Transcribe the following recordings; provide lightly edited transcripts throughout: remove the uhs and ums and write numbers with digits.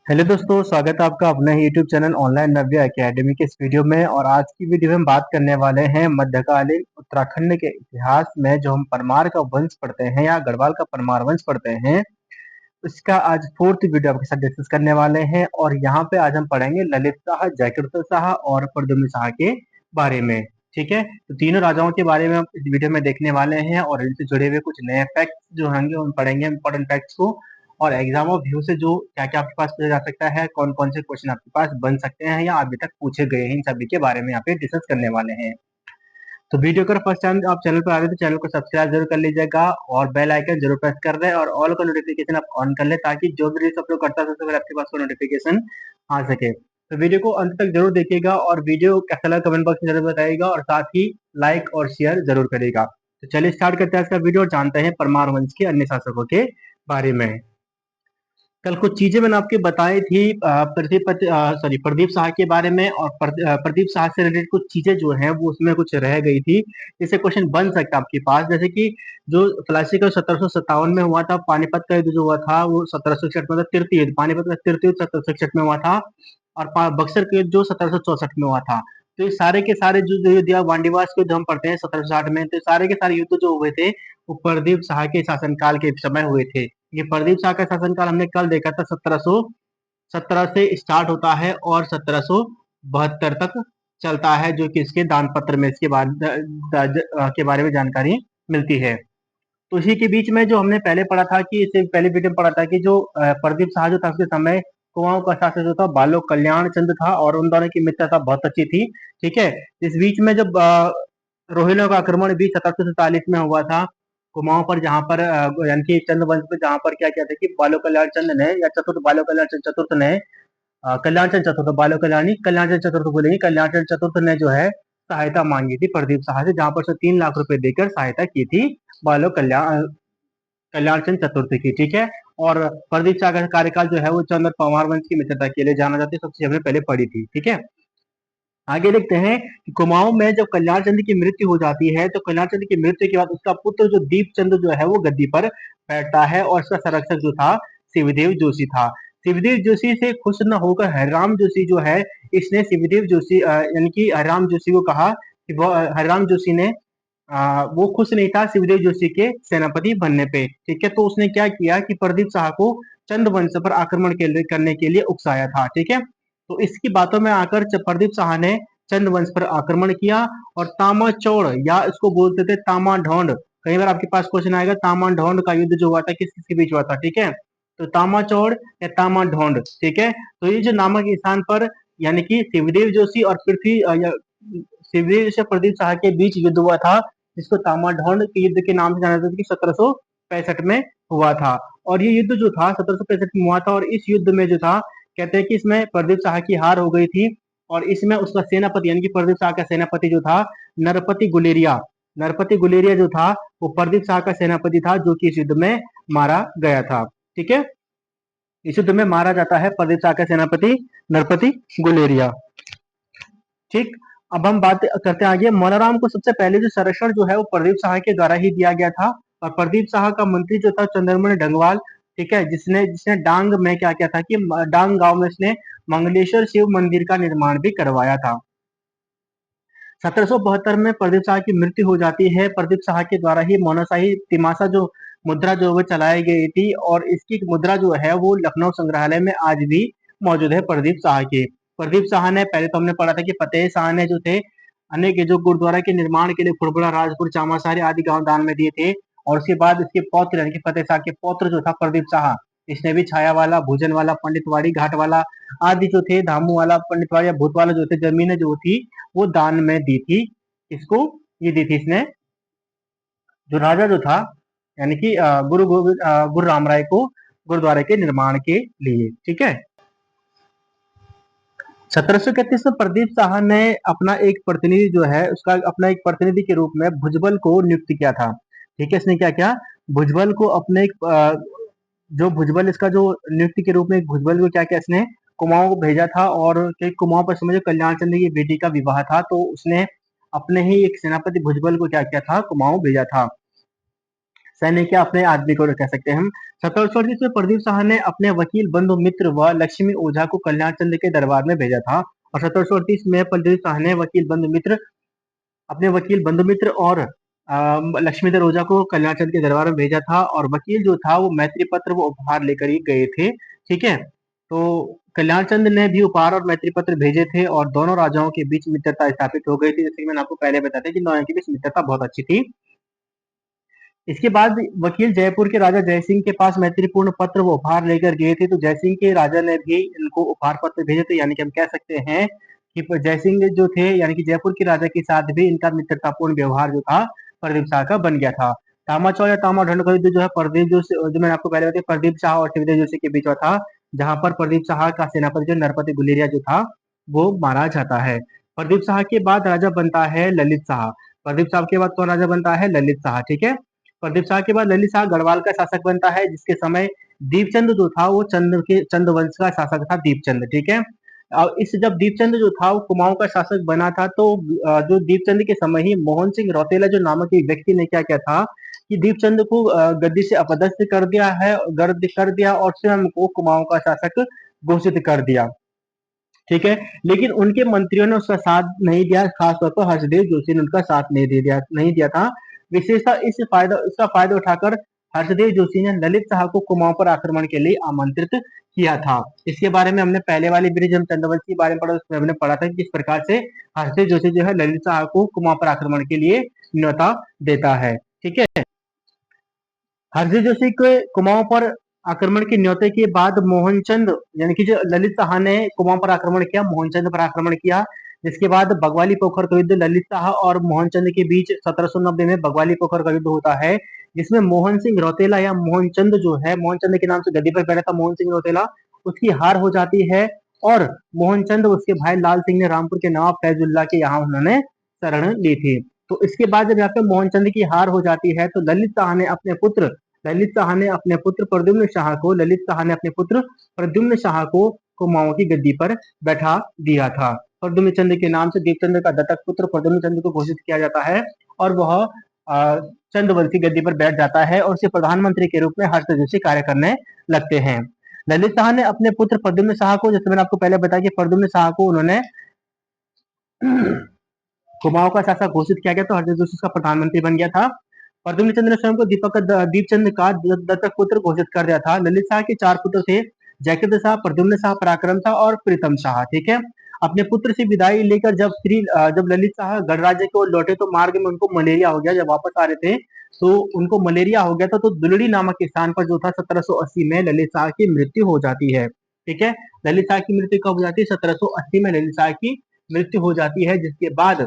Hello दोस्तों, स्वागत है आपका अपने यूट्यूब चैनल ऑनलाइन नव्य एकेडमी के इस वीडियो में। और आज की वीडियो में हम बात करने वाले हैं मध्यकालीन उत्तराखंड के इतिहास में जो हम परमार का वंश पढ़ते हैं या गढ़वाल का परमार वंश पढ़ते हैं, उसका आज फोर्थ वीडियो आपके साथ डिस्कस करने वाले हैं। और यहाँ पे आज हम पढ़ेंगे ललित शाह, जयकृत शाह और प्रद्युम्न शाह के बारे में। ठीक है, तो तीनों राजाओं के बारे में हम इस वीडियो में देखने वाले हैं और इनसे जुड़े हुए कुछ नए फैक्ट्स जो होंगे हम पढ़ेंगे, इंपॉर्टेंट फैक्ट्स को। और एग्जाम ऑफ व्यू से जो क्या क्या आपके पास पूछा जा सकता है, कौन कौन से क्वेश्चन आपके पास बन सकते हैं या अभी तक पूछे गए हैं, इन सभी के बारे में यहाँ पे डिस्कस करने वाले हैं। तो वीडियो का फर्स्ट टाइम आप चैनल पर आ रहे हैं तो चैनल को सब्सक्राइब जरूर कर लीजिएगा और बेल आइकन जरूर प्रेस कर दें और ऑल का नोटिफिकेशन आप ऑन कर ले, ताकि जो भी रील्स अपलोड करता है सबसे पहले आपके पास वो नोटिफिकेशन आ सके। तो वीडियो को अंत तक जरूर देखिएगा और वीडियो कैसा लगा कमेंट बॉक्स में जरूर बताइएगा और साथ ही लाइक और शेयर जरूर करिएगा। तो चलिए स्टार्ट करते हैं इसका वीडियो और जानते हैं परमार वंश के अन्य शासकों के बारे में। कल कुछ चीजें मैंने आपके बताई थी प्रदीप शाह के बारे में, और प्रदीप शाह से रिलेटेड कुछ चीजें जो हैं वो उसमें कुछ रह गई थी, जिससे क्वेश्चन बन सकता है आपके पास। जैसे कि जो फ्लासी का 1757 में हुआ था, पानीपत का युद्ध जो हुआ था वो 1761 में था, तृतीय युद्ध, पानीपत का तृतीय युद्ध 1761 में हुआ था। और बक्सर के युद्ध जो 1764 में हुआ था। तो ये सारे के सारे जो युद्ध या वांडीवास के युद्ध हम पढ़ते हैं 1760 में, तो सारे के सारे युद्ध जो हुए थे वो प्रदीप शाह के शासनकाल के समय हुए थे। ये प्रदीप शाह का शासनकाल हमने कल देखा था, 1717 से स्टार्ट होता है और 1772 तक चलता है, जो कि इसके दान पत्र में इसके बाद के बारे में जानकारी मिलती है। तो इसी के बीच में जो हमने पहले पढ़ा था कि इससे पहले वीडियो में पढ़ा था कि जो प्रदीप शाह जो था उसके समय कुमाऊं का शासक जो था बालो कल्याण चंद था और उन दोनों की मित्रता बहुत अच्छी थी। ठीक है, इस बीच में जब रोहिलों का आक्रमण भी 1747 में हुआ था कुमाऊं पर, जहां पर यानी कि चंद वंश पे, जहां पर क्या क्या था कि बालो कल्याण चंद ने या चतुर्थ बालो कल्याण चंद चतुर्थ ने कल्याण चंद चतुर्थ, बालो कल्याणी कल्याण चंद चतुर्थ बोलेंगे, कल्याण चंद चतुर्थ ने जो है सहायता मांगी थी प्रदीप शाह से, जहां पर से 3 लाख रुपए देकर सहायता की थी बालो कल्याण चंद चतुर्थ की। ठीक है, और प्रदीप शाह का कार्यकाल जो है वो चंद और परमार वंश की मित्रता के लिए जाना जाता है, सबसे हमने पहले पढ़ी थी। ठीक है, आगे देखते हैं कि कुमाऊं में जब कल्याण चंद की मृत्यु हो जाती है, तो कल्याण चंद की मृत्यु के बाद उसका पुत्र जो दीप चंद जो है वो गद्दी पर बैठता है और उसका संरक्षक जो था शिवदेव जोशी था। शिवदेव जोशी से खुश न होकर हरिराम जोशी जो है, इसने शिवदेव जोशी यानी कि हरिराम जोशी को कहा कि वो हरिराम जोशी ने वो खुश नहीं था शिवदेव जोशी के सेनापति बनने पे। ठीक है, तो उसने क्या किया कि प्रदीप शाह को चंद वंश पर आक्रमण करने के लिए उकसाया था। ठीक है, तो इसकी बातों में आकर प्रदीप शाह ने चंद वंश पर आक्रमण किया और तामा चौड़, या इसको बोलते थे तामा ढोंड, कई बार आपके पास क्वेश्चन आएगा तामा ढोंड का युद्ध जो हुआ था किस किसके बीच हुआ था। ठीक है, तो तामा चौड़ या तामा ढोंड। ठीक है, तो ये जो नामक स्थान पर यानी कि शिवदेव जोशी और शिवदेव से प्रदीप शाह के बीच युद्ध हुआ था, जिसको तामा ढोंड के युद्ध के नाम से जाना जाता है, कि 1765 में हुआ था। और ये युद्ध जो था 1765 में हुआ था, और इस युद्ध में जो था कहते हैं कि इसमें प्रदीप शाह की हार हो गई थी। और इसमें उसका सेनापति यानी कि प्रदीप शाह का सेनापति जो था नरपति गुलेरिया जो था वो प्रदीप शाह का सेनापति था, जो कि इस युद्ध में मारा गया था। ठीक है, इस युद्ध में मारा जाता है प्रदीप शाह का सेनापति नरपति गुलेरिया। ठीक, अब हम बात करते हैं आगे। मौलाराम को सबसे पहले जो संरक्षण जो है वो प्रदीप शाह के द्वारा ही दिया गया था। और प्रदीप शाह का मंत्री जो था चंद्रमणि डंगवाल, ठीक है, जिसने जिसने डांग में क्या किया था कि डांग गांव में इसने मंगलेश्वर शिव मंदिर का निर्माण भी करवाया था। 1772 में प्रदीप शाह की मृत्यु हो जाती है। प्रदीप शाह के द्वारा ही मोनाशाही तिमाशा जो मुद्रा जो वो चलाई गई थी, और इसकी मुद्रा जो है वो लखनऊ संग्रहालय में आज भी मौजूद है प्रदीप शाह की। प्रदीप शाह ने, पहले तो हमने पढ़ा था कि फतेह शाह ने जो थे अनेक जो गुरुद्वारा के निर्माण के लिए फुरबुरा, राजपुर, चामासारी आदि गांव दान में दिए थे। और उसके बाद इसके पौत्र यानी कि फतेह शाह के पौत्र जो था प्रदीप शाह, इसने भी छाया वाला, भोजन वाला, पंडितवाड़ी, घाट वाला आदि जो थे, धामू वाला, पंडितवाड़ी या भूत वाला जो थे, जमीनें जो थी वो दान में दी थी। इसको ये दी थी इसने, जो राजा जो था यानी कि गुरु राम राय को, गुरुद्वारे के निर्माण के लिए। ठीक है, 1731 में प्रदीप शाह ने अपना एक प्रतिनिधि जो है उसका अपना एक प्रतिनिधि के रूप में भुजबल को नियुक्त किया था। ठीक है, इसने क्या किया, भुजबल को अपने एक जो भुजबल इसका जो नियुक्ति के रूप में भुजबल को क्या किया इसने कुमाऊं को भेजा था। और कुमाऊं पर समझो कल्याण चंद की बेटी का विवाह था, तो उसने अपने ही एक सेनापति भुजबल को क्या किया था, कुमाऊं भेजा था। सैन्य क्या अपने आदमी को कह सकते हैं हम। 1738 में प्रदीप शाह ने अपने वकील बंधु मित्र व लक्ष्मी ओझा को कल्याण चंद के दरबार में भेजा था। और 1738 में प्रदीप शाह ने अपने वकील बंधु मित्र और लक्ष्मीधर ओझा को कल्याण चंद के दरबार में भेजा था। और वकील जो था वो मैत्री पत्र वो उपहार लेकर ही गए थे। ठीक है, तो कल्याण चंद ने भी उपहार और मैत्री पत्र भेजे थे और दोनों राजाओं के बीच मित्रता स्थापित हो गई थी। जैसे कि मैंने आपको पहले बताया था कि दोनों के बीच मित्रता बहुत अच्छी थी। इसके बाद वकील जयपुर के राजा जयसिंह के पास मैत्रीपूर्ण पत्र वो उपहार लेकर गए थे। तो जयसिंह के राजा ने भी इनको उपहार पत्र भेजे थे, यानी कि हम कह सकते हैं कि जयसिंह जो थे यानी कि जयपुर के राजा के साथ भी इनका मित्रतापूर्ण व्यवहार जो था प्रदीप शाह का बन गया था। तामाचौ या तामाढंड का युद्ध जो है प्रदीप जो मैंने आपको पहले बताया प्रदीप शाह और शिवदेव जोशी के बीच हुआ था, जहां पर प्रदीप शाह का सेनापति जो नरपति गुलेरिया जो था वो मारा जाता है। प्रदीप शाह के बाद राजा बनता है ललित शाह। प्रदीप शाह के बाद कौन राजा बनता है? ललित शाह। ठीक है, प्रदीप शाह के बाद ललित शाह गढ़वाल का शासक बनता है, जिसके समय दीपचंद जो था वो चंद वंश का शासक था, दीपचंद। ठीक है, और इस जब दीपचंद जो था वो कुमाऊं का शासक बना था, तो जो दीपचंद के समय ही मोहन सिंह रौतेला जो नामक एक व्यक्ति ने क्या किया था कि दीपचंद को गद्दी से अपदस्थ कर दिया और स्वयं को कुमाऊं का शासक घोषित कर दिया। ठीक है, लेकिन उनके मंत्रियों ने उसका साथ नहीं दिया, खासतौर पर हर्षदेव जोशी ने उनका साथ नहीं दिया था। विशेषतः इसका फायदा उठाकर हर्षदेव जोशी ने ललित शाह को कुमाऊं पर आक्रमण के लिए आमंत्रित किया था। इसके बारे में हमने पहले वाली ब्रिज हम चंद्रवंश के बारे में पढ़ा, उसमें हमने पढ़ा था कि किस प्रकार से हर्षदेव जोशी जो है ललित शाह को कुमाऊं पर आक्रमण के लिए न्योता देता है। ठीक है, हरजी जोशी के कुमाऊं पर आक्रमण के न्योते के बाद मोहनचंद यानी कि जो ललित शाह ने कुमाऊं पर आक्रमण किया, मोहनचंद पर आक्रमण किया। जिसके बाद बगवाली पोखर का युद्ध ललित शाह और मोहनचंद के बीच 1790 में बगवाली पोखर का युद्ध होता है, जिसमें मोहन सिंह रौतेला या मोहनचंद जो है, मोहनचंद के नाम से गद्दी पर बैठा था मोहन सिंह रौतेला, उसकी हार हो जाती है। और मोहनचंद उसके भाई लाल सिंह ने रामपुर के नवाब फैजुल्ला के यहाँ उन्होंने शरण ली थी। तो इसके बाद जब यहाँ पे मोहनचंद की हार हो जाती है, तो ललित शाह ने अपने पुत्र प्रद्युम्न शाह को कुमाऊं की गद्दी पर बैठा दिया था। प्रद्युम्न चंद्र के नाम से दीपचंद्र का दत्तक पुत्र प्रद्युम्न चंद्र को घोषित किया जाता है और वह चंद्रवंशी गद्दी पर बैठ जाता है और उसे प्रधानमंत्री के रूप में हर्ष जोशी कार्य करने लगते हैं। ललित शाह ने अपने पुत्र प्रद्युम्न शाह को, जैसे मैंने आपको पहले बताया कि प्रद्युम्न शाह को उन्होंने कुमाऊं का शासक घोषित किया गया, तो हर्ष जोशी उसका प्रधानमंत्री बन गया था। प्रद्युम्न चंद्र ने स्वयं को दीपचंद का दत्तक पुत्र घोषित कर दिया था। ललित शाह के 4 पुत्र थे, जयकृत शाह, प्रद्युम्न शाह, पराक्रम शाह और प्रीतम शाह। ठीक है, अपने पुत्र से विदाई लेकर जब ललित शाह गणराज्य को लौटे, तो मार्ग में उनको मलेरिया हो गया। जब वापस आ रहे थे तो उनको मलेरिया हो गया था, तो दुलड़ी नामक स्थान पर जो था 1780 में ललित शाह की मृत्यु हो जाती है। ठीक है, ललित शाह की मृत्यु कब हो जाती है? 1780 में ललित शाह की मृत्यु हो जाती है, जिसके बाद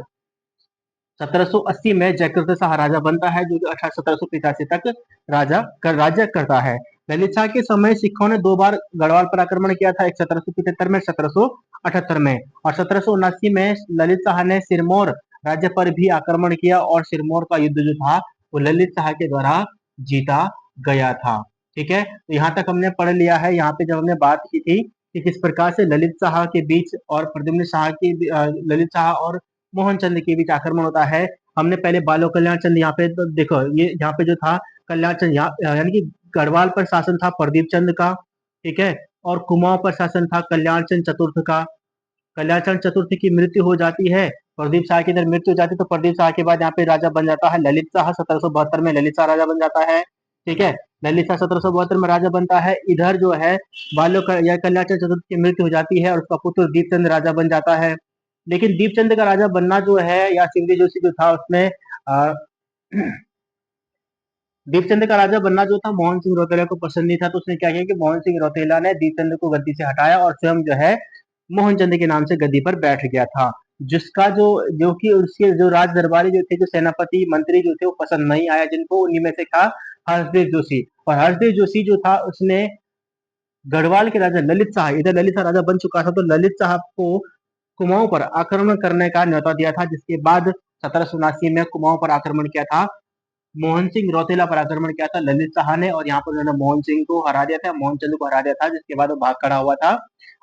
1780 में जयकृत शाह राजा बनता है, जो 1785 तक राज्य करता है। ललित शाह के समय सिखों ने 2 बार गढ़वाल पर आक्रमण किया था, एक 1775 में, 1778 में। और 1779 में ललित शाह ने सिरमौर राज्य पर भी आक्रमण किया और सिरमौर का युद्ध जो था वो ललित शाह के द्वारा जीता गया था। ठीक है, तो यहाँ तक हमने पढ़ लिया है। यहाँ पे जब हमने बात की थी कि किस प्रकार से ललित शाह के बीच और प्रद्युम्न शाह की ललित शाह और मोहनचंद के बीच आक्रमण होता है, हमने पहले बालो कल्याण चंद, यहाँ पे तो देखो ये यहाँ पे जो था कल्याण चंद, यानी कि गढ़वाल पर शासन था प्रदीप चंद का। ठीक है, और कुमाऊं पर शासन था कल्याण चंद चतुर्थ का। कल्याण चंद चतुर्थ की मृत्यु हो जाती है, प्रदीप शाह की इधर मृत्यु हो जाती है, तो प्रदीप शाह के बाद यहाँ पे राजा बन जाता है ललित शाह। 1772 में ललित शाह राजा बन जाता है। ठीक है, ललित शाह 1772 में राजा बनता है। इधर जो है या कल्याण चंद चतुर्थ की मृत्यु हो जाती है और उसका पुत्र दीपचंद राजा बन जाता है। लेकिन दीपचंद का राजा बनना जो है, या शिवजी जोशी जो था उसमें दीपचंद का राजा बनना जो था मोहन सिंह रौतेला को पसंद नहीं था, तो उसने क्या किया कि मोहन सिंह रौतेला ने दीपचंद को गद्दी से हटाया और स्वयं जो है मोहनचंद के नाम से गद्दी पर बैठ गया था। जिसका जो कि उसके जो राज दरबारी जो थे, जो सेनापति मंत्री जो थे, वो पसंद नहीं आया जिनको, उन्हीं में से था हर्षदेव जोशी। और हर्षदेव जोशी जो था उसने गढ़वाल के राजा ललित शाह, इधर ललित शाह राजा बन चुका था, तो ललित शाह को कुमाऊं पर आक्रमण करने का न्योता दिया था, जिसके बाद 1779 में कुमाऊं पर आक्रमण किया था। मोहन सिंह रौतेला पर आक्रमण किया था ललित शाह ने, और यहाँ पर उन्होंने मोहन सिंह को हरा दिया था, मोहनचंद को हरा दिया था, जिसके बाद वो भाग खड़ा हुआ था।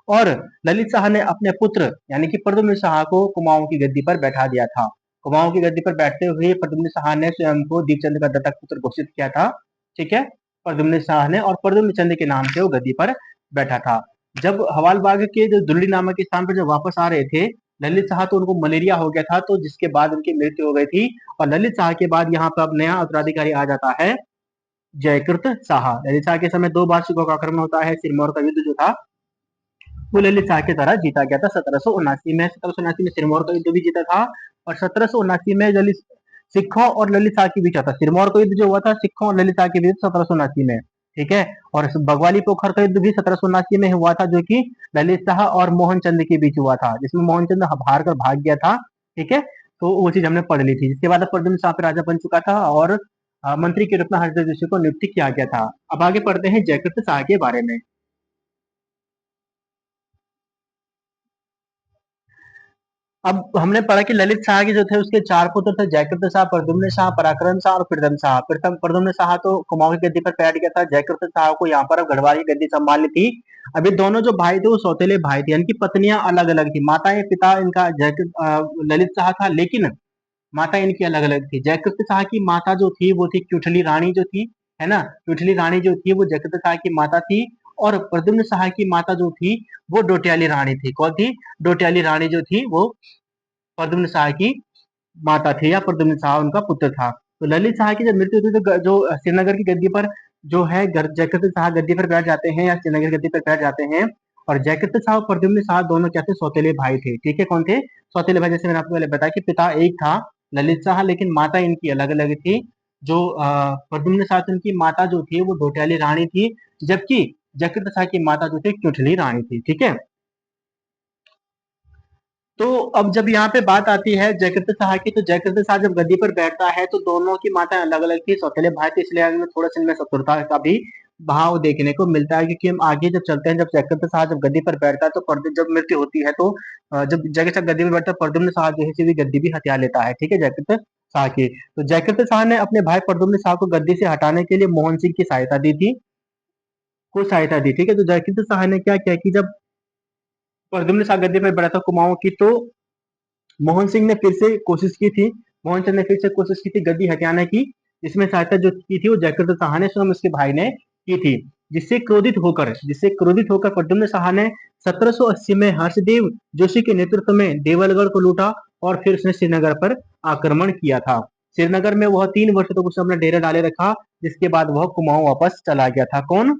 और ललित शाह ने अपने पुत्र यानी कि प्रद्युम्न शाह को कुमाऊं की गद्दी पर बैठा दिया था। कुमाऊं की गद्दी पर बैठते हुए प्रद्युम्न शाह ने स्वयं को दीपचंद का दत्तक पुत्र घोषित किया था। ठीक है, प्रद्युम्न शाह ने, और प्रद्युम्न चंद के नाम से वो गद्दी पर बैठा था। जब हवालबाग के जो दुल्ली नामक के स्थान पर जब वापस आ रहे थे ललित शाह, तो उनको मलेरिया हो गया था, तो जिसके बाद उनकी मृत्यु हो गई थी। और ललित शाह के बाद यहाँ पर अब नया उत्तराधिकारी आ जाता है जयकृत शाह। ललित शाह के समय 2 बार सिखों का आक्रमण होता है। सिरमौर का युद्ध जो था वो ललित शाह के द्वारा जीता गया था 1779 में सिरमौर का युद्ध भी जीता था। और 1779 में ललित सिखों और ललित शाह के बीच होता, सिरमौर का युद्ध जो हुआ था सिखों और ललित शाह के बीच 1779 में। ठीक है, और बगवाली पोखर का युद्ध भी 1779 में हुआ था, जो कि ललित शाह और मोहनचंद के बीच हुआ था, जिसमें मोहनचंद हार कर भाग गया था। ठीक है, तो वो चीज हमने पढ़ ली थी। जिसके बाद प्रद्युम्न शाह पे राजा बन चुका था और मंत्री के रूप में हर्षदेव जोशी को नियुक्त किया गया था। अब आगे पढ़ते हैं जयकृत शाह के बारे में। अब हमने पढ़ा कि ललित शाह के जो थे उसके 4 पुत्र थे, जयकृत शाह, प्रद्युम्न शाह, पराक्रम शाह और प्रीतम शाह। प्रथम प्रद्युम्न शाह तो कुमाऊं की गद्दी पर बैठ गया था, जयकृत शाह को यहाँ पर गढ़वाल की गद्दी संभालनी थी। अब ये दोनों जो भाई थे वो सौतेले भाई थे, इनकी पत्नियां अलग अलग थी। माताएं पिता इनका ललित शाह था, लेकिन माता इनकी अलग अलग थी। जयकृत शाह की माता जो थी वो थी क्यूठली रानी जो थी, है ना, क्यूठली रानी जो थी वो जयकृत शाह की माता थी। और प्रद्युम्न शाह की माता जो थी वो डोटियाली रानी थी। कौन थी? डोटियाली रानी जो थी वो प्रद्युम्न शाह की माता थी, या प्रद्युम्न शाह उनका पुत्र था। तो ललित शाह की जब मृत्यु हुई तो जो श्रीनगर की गद्दी पर जो है जयकृत शाह गद्दी पर बैठ जाते हैं, या श्रीनगर गद्दी पर बैठ जाते हैं। और जयकृत शाह और प्रद्युम्न शाह दोनों क्या थे? सौतेले भाई थे। ठीक है, कौन थे? सौतेले भाई। जैसे मैंने आपको पहले बताया कि पिता एक था ललित शाह, लेकिन माता इनकी अलग अलग थी। जो प्रद्युम्न शाह थे, उनकी माता जो थी वो डोटियाली रानी थी, जबकि जयकृत शाह की माता जो थी क्यूठली रानी थी। ठीक है, तो अब जब यहाँ पे बात आती है जयकृत शाह की, तो जयकृत शाह जब गद्दी पर बैठता है तो दोनों की माताएं अलग अलग थी, सौतेले भाई थे, इसलिए हमें थोड़ा सा इनमें शत्रुता का भी भाव देखने को मिलता है। क्योंकि हम आगे जब चलते हैं, जब जयकृत शाह जब गद्दी पर बैठता है तो जब मृत्यु होती है तो जब जयकृत शाह गद्दी पर बैठता है, प्रद्युम्न शाह जो है भी गद्दी भी हथिया लेता है। ठीक है, जयकृत शाह की, तो जयकृत शाह ने अपने भाई प्रद्युम्न शाह को गद्दी से हटाने के लिए मोहन सिंह की सहायता दी थी, को सहायता दी। ठीक है, तो जयकृत शाह ने क्या किया कि जब प्रद्युम्न शाह गद्दी पर बैठा था कुमाऊं की, तो मोहन सिंह ने फिर से कोशिश की थी, मोहनचंद ने फिर से कोशिश की थी गद्दी हथियाने की। इसमें सहायता जो की थी वो जयकृत शाह ने स्वयं उसके भाई ने की थी। जिससे क्रोधित होकर प्रद्युम्न शाह ने 1780 में हर्षदेव जोशी के नेतृत्व में देवलगढ़ को लूटा और फिर उसने श्रीनगर पर आक्रमण किया था। श्रीनगर में वह 3 वर्ष तक उसने अपना डेरा डाले रखा, जिसके बाद वह कुमाऊं वापस चला गया था। कौन?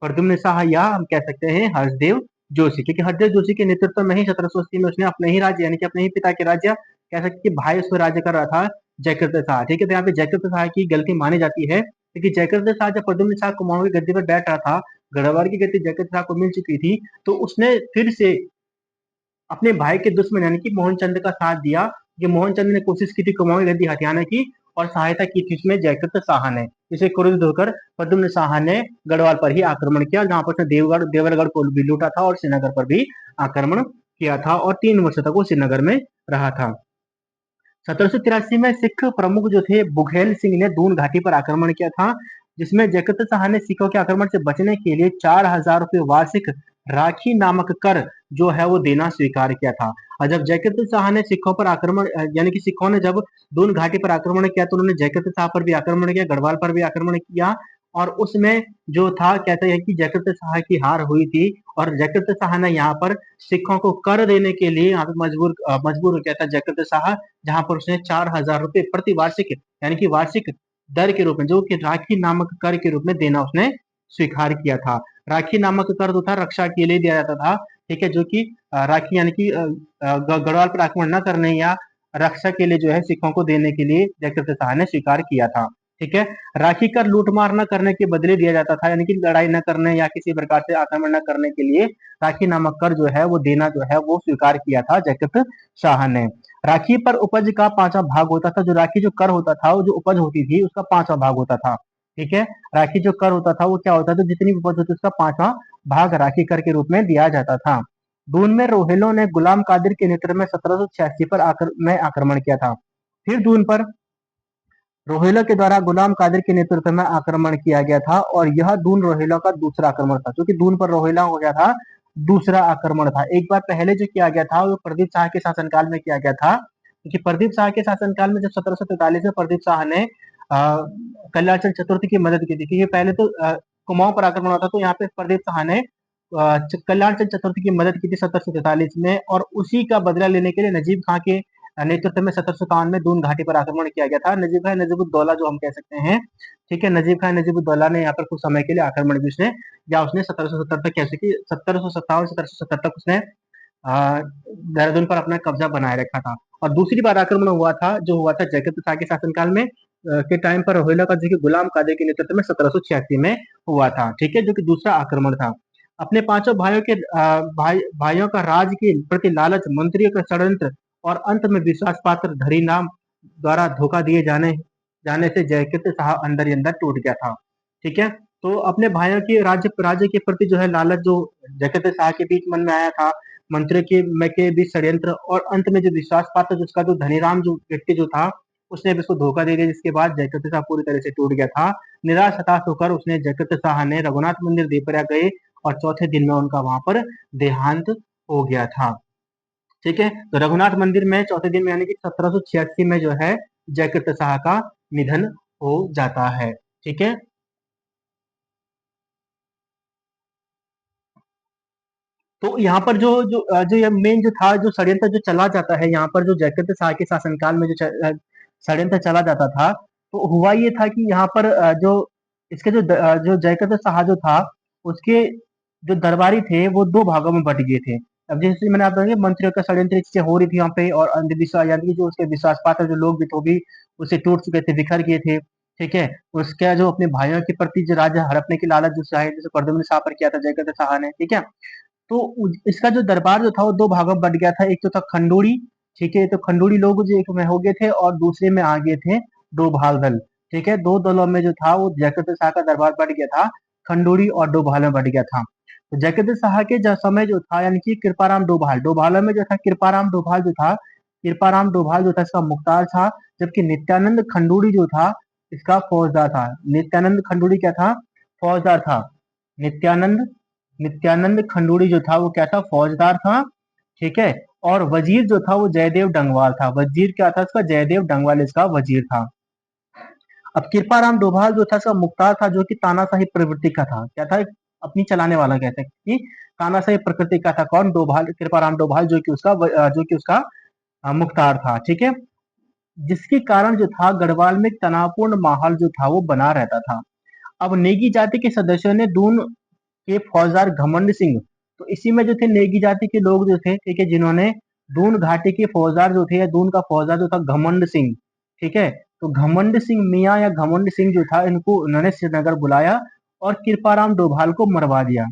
प्रद्युम्न शाह, या हम कह सकते हैं हर्षदेव जोशी, क्योंकि हरदेव जोशी के नेतृत्व में ही 1780 में उसने अपने ही राज्य यानी कि अपने ही पिता के राज्य, कह सकते कि भाई उसको राज्य कर रहा था जयकृत शाह। ठीक है, तो यहाँ पे जयकृत शाह की गलती मानी जाती है, क्योंकि जयकृत शाह जब प्रद्युम्न शाह कुमाऊं की गद्दी पर बैठ रहा था, गढ़वाल की गद्दी जयकृत शाह को मिल चुकी थी, तो उसने फिर से अपने भाई के दुश्मन यानी कि मोहनचंद का साथ दिया। कि मोहनचंद ने कोशिश की थी कुमाऊं की गद्दी हथियाने की, और सहायता की थी उसमें जयकृत शाह ने। इसे क्रुद्ध होकर प्रद्युम्न शाह ने गढ़वाल पर ही आक्रमण किया, जहां पर उसने देवरगढ़ को भी लूटा था और श्रीनगर पर भी आक्रमण किया था, और 3 वर्ष तक वो श्रीनगर में रहा था। 1783 में सिख प्रमुख जो थे बुघेल सिंह ने दून घाटी पर आक्रमण किया था, जिसमें जयकृत शाह ने सिखों के आक्रमण से बचने के लिए 4,000 रुपये वार्षिक राखी नामक कर जो है वो देना स्वीकार किया था। और जब जयकृत शाह ने सिखों पर आक्रमण यानी कि सिखों ने जब दून घाटी पर आक्रमण किया, तो उन्होंने जयकृत शाह पर भी आक्रमण किया, गढ़वाल पर भी आक्रमण किया। और उसमें जो था कहते हैं कि जयकृत शाह की हार हुई थी, और जयकृत शाह ने यहाँ पर सिखों को कर देने के लिए यहाँ पे मजबूर हो गया था जयकृत शाह, जहां पर उसने 4,000 रुपये प्रति वार्षिक यानी कि वार्षिक दर के रूप में, जो कि राखी नामक कर के रूप में देना उसने स्वीकार किया था। राखी नामक कर जो था रक्षा के लिए दिया जाता था। ठीक है, जो कि राखी यानी कि गढ़वाल पर आक्रमण न करने या रक्षा के लिए जो है सिखों को देने के लिए जयकृत शाह ने स्वीकार किया था। ठीक है, राखी कर लूटमार न करने के बदले दिया जाता था, यानी कि लड़ाई न करने या किसी प्रकार से आक्रमण न करने के लिए राखी नामक कर जो है वो देना जो है वो स्वीकार किया था जयकृत शाह ने। राखी पर उपज का 5वां भाग होता था। जो राखी जो कर होता था, वो जो उपज होती थी उसका 5वां भाग होता था। ठीक है, राखी जो कर होता था वो क्या होता था? जितनी उपज होती उसका 5वां भाग राखी कर के रूप में दिया जाता था। दून में रोहिलों ने गुलाम कादिर के नेतृत्व में 1786 पर आक्रमण किया था। फिर दून पर रोहिलों के द्वारा गुलाम कादिर के नेतृत्व में आक्रमण किया गया था, और यह दून रोहिलों का दूसरा आक्रमण था, क्योंकि दून पर रोहिला हो गया था दूसरा आक्रमण था। एक बार पहले जो किया गया था वो प्रदीप शाह के शासनकाल में किया गया था, क्योंकि प्रदीप शाह के शासनकाल में जब 1743 में प्रदीप शाह ने कल्याण चंद चतुर्थी की मदद की थी, क्योंकि पहले तो कुमाऊं पर आक्रमण होता, तो यहाँ पे प्रदीप शाह ने कल्याण चंद चतुर्थी की मदद की थी 1743 में, और उसी का बदला लेने के लिए नजीब खां के नेतृत्व में 1757 में दून घाटी पर आक्रमण किया गया था। नजीब खान नजीबुद्दौला जो हम कह सकते हैं, ठीक है, नजीब खान नजीबुद्दौला ने यहाँ पर कुछ समय के लिए आक्रमण भी उसने, या उसने 1770 तक कैसे की 1757 तक उसने देहरादून पर अपना कब्जा बनाए रखा था। और दूसरी बार आक्रमण हुआ था, जो हुआ था जयकृत शाह के शासनकाल में के टाइम पर, रोहिला का जो गुलाम कादर के नेतृत्व में 1786 में हुआ था, ठीक है, जो कि दूसरा आक्रमण था। अपने पांचों भाइयों के भाइयों का राज के प्रति लालच, मंत्रियों का षड्यंत्र और अंत में विश्वास पात्र धरी नाम द्वारा धोखा दिए जाने जाने से जयकृत शाह अंदर ही अंदर टूट गया था, ठीक है। तो अपने भाइयों के राज्य के प्रति जो है लालच, जो जयकृत शाह के बीच मन में आया था, मंत्रियों के बीच षड्यंत्र, और अंत में जो विश्वास पात्र जिसका जो धनीराम जो व्यक्ति जो था, उसने भी उसको धोखा दे दिया, जिसके बाद जयकृत शाह पूरी तरह से टूट गया था। निराश हताश होकर उसने जयकृत शाह ने रघुनाथ मंदिर देवप्रयाग गए, और चौथे दिन में उनका वहां पर देहांत हो गया था, ठीक है। तो रघुनाथ मंदिर में चौथे दिन में, यानी कि 1786 में जो है जयकृत शाह का निधन हो जाता है, ठीक है। तो यहाँ पर जो ये मेन जो था, जो षड्यंत्र जो चला जाता है यहाँ पर, जो जयकृत शाह के शासनकाल में जो षड्यंत्र चला जाता था, तो हुआ ये था कि यहाँ पर जो इसके जो जयकृत शाह जो था, उसके जो दरबारी थे वो दो भागों में बट गए थे। अब जैसे मैंने आप बताया, मंत्रियों का षड्यंत्र इससे हो रही थी यहाँ पे, और अंधविश्वास, यानी कि जो उसके विश्वास पात्र जो लोग भी थे वो भी उसे टूट चुके थे, बिखर गए थे, ठीक है। उसका जो अपने भाइयों के प्रति जो राज्य हड़पने की लालच जो शाह जैसे प्रद्युम्न शाह पर किया था जयकृत शाह ने, ठीक है। तो इसका जो दरबार जो था वो दो भागों में बट गया था। एक तो था खंडूड़ी, ठीक है, तो खंडूड़ी लोग जो एक में हो गए थे, और दूसरे में आ गए थे डोभाल दल, ठीक है। दो दलों में जो था वो जयकृत शाह का दरबार बट गया था, खंडूड़ी और डोभाल में बट गया था। तो जयकृत शाह के समय जो था, यानी कि कृपाराम डोभाल, डोभाल में जो था कृपाराम डोभाल जो था, कृपाराम डोभाल जो था इसका मुख्तार था, जबकि नित्यानंद खंडूड़ी जो था इसका फौजदार था। नित्यानंद खंडूड़ी क्या था? फौजदार था। नित्यानंद नित्यानंद खंडूड़ी जो था वो क्या था? फौजदार था, ठीक है। और वजीर जो था वो जयदेव डंगवाल था। वजीर क्या था इसका? जयदेव डंगवाल इसका वजीर था। अब कृपाराम डोभाल जो था इसका मुख्तार था, जो कि तानाशाही प्रवृत्ति का था। क्या था? अपनी चलाने वाला कहते हैं कि तानाशाही प्रकृति का था। कौन? डोभाल, कृपाराम डोभाल, जो कि उसका मुख्तार था, ठीक है। जिसके कारण जो था गढ़वाल में तनावपूर्ण माहौल जो था वो बना रहता था। अब नेगी जाति के सदस्यों ने दून के फौजदार घमंड सिंह, तो इसी में जो थे नेगी जाति के लोग जो थे, ठीक है, जिन्होंने दून घाटी के फौजदार जो थे, या दून का फौजदार जो था घमंड सिंह, ठीक है, तो घमंड सिंह मियाँ या घमंड सिंह जो था, इनको उन्होंने श्रीनगर बुलाया और कृपाराम डोभाल को मरवा दिया,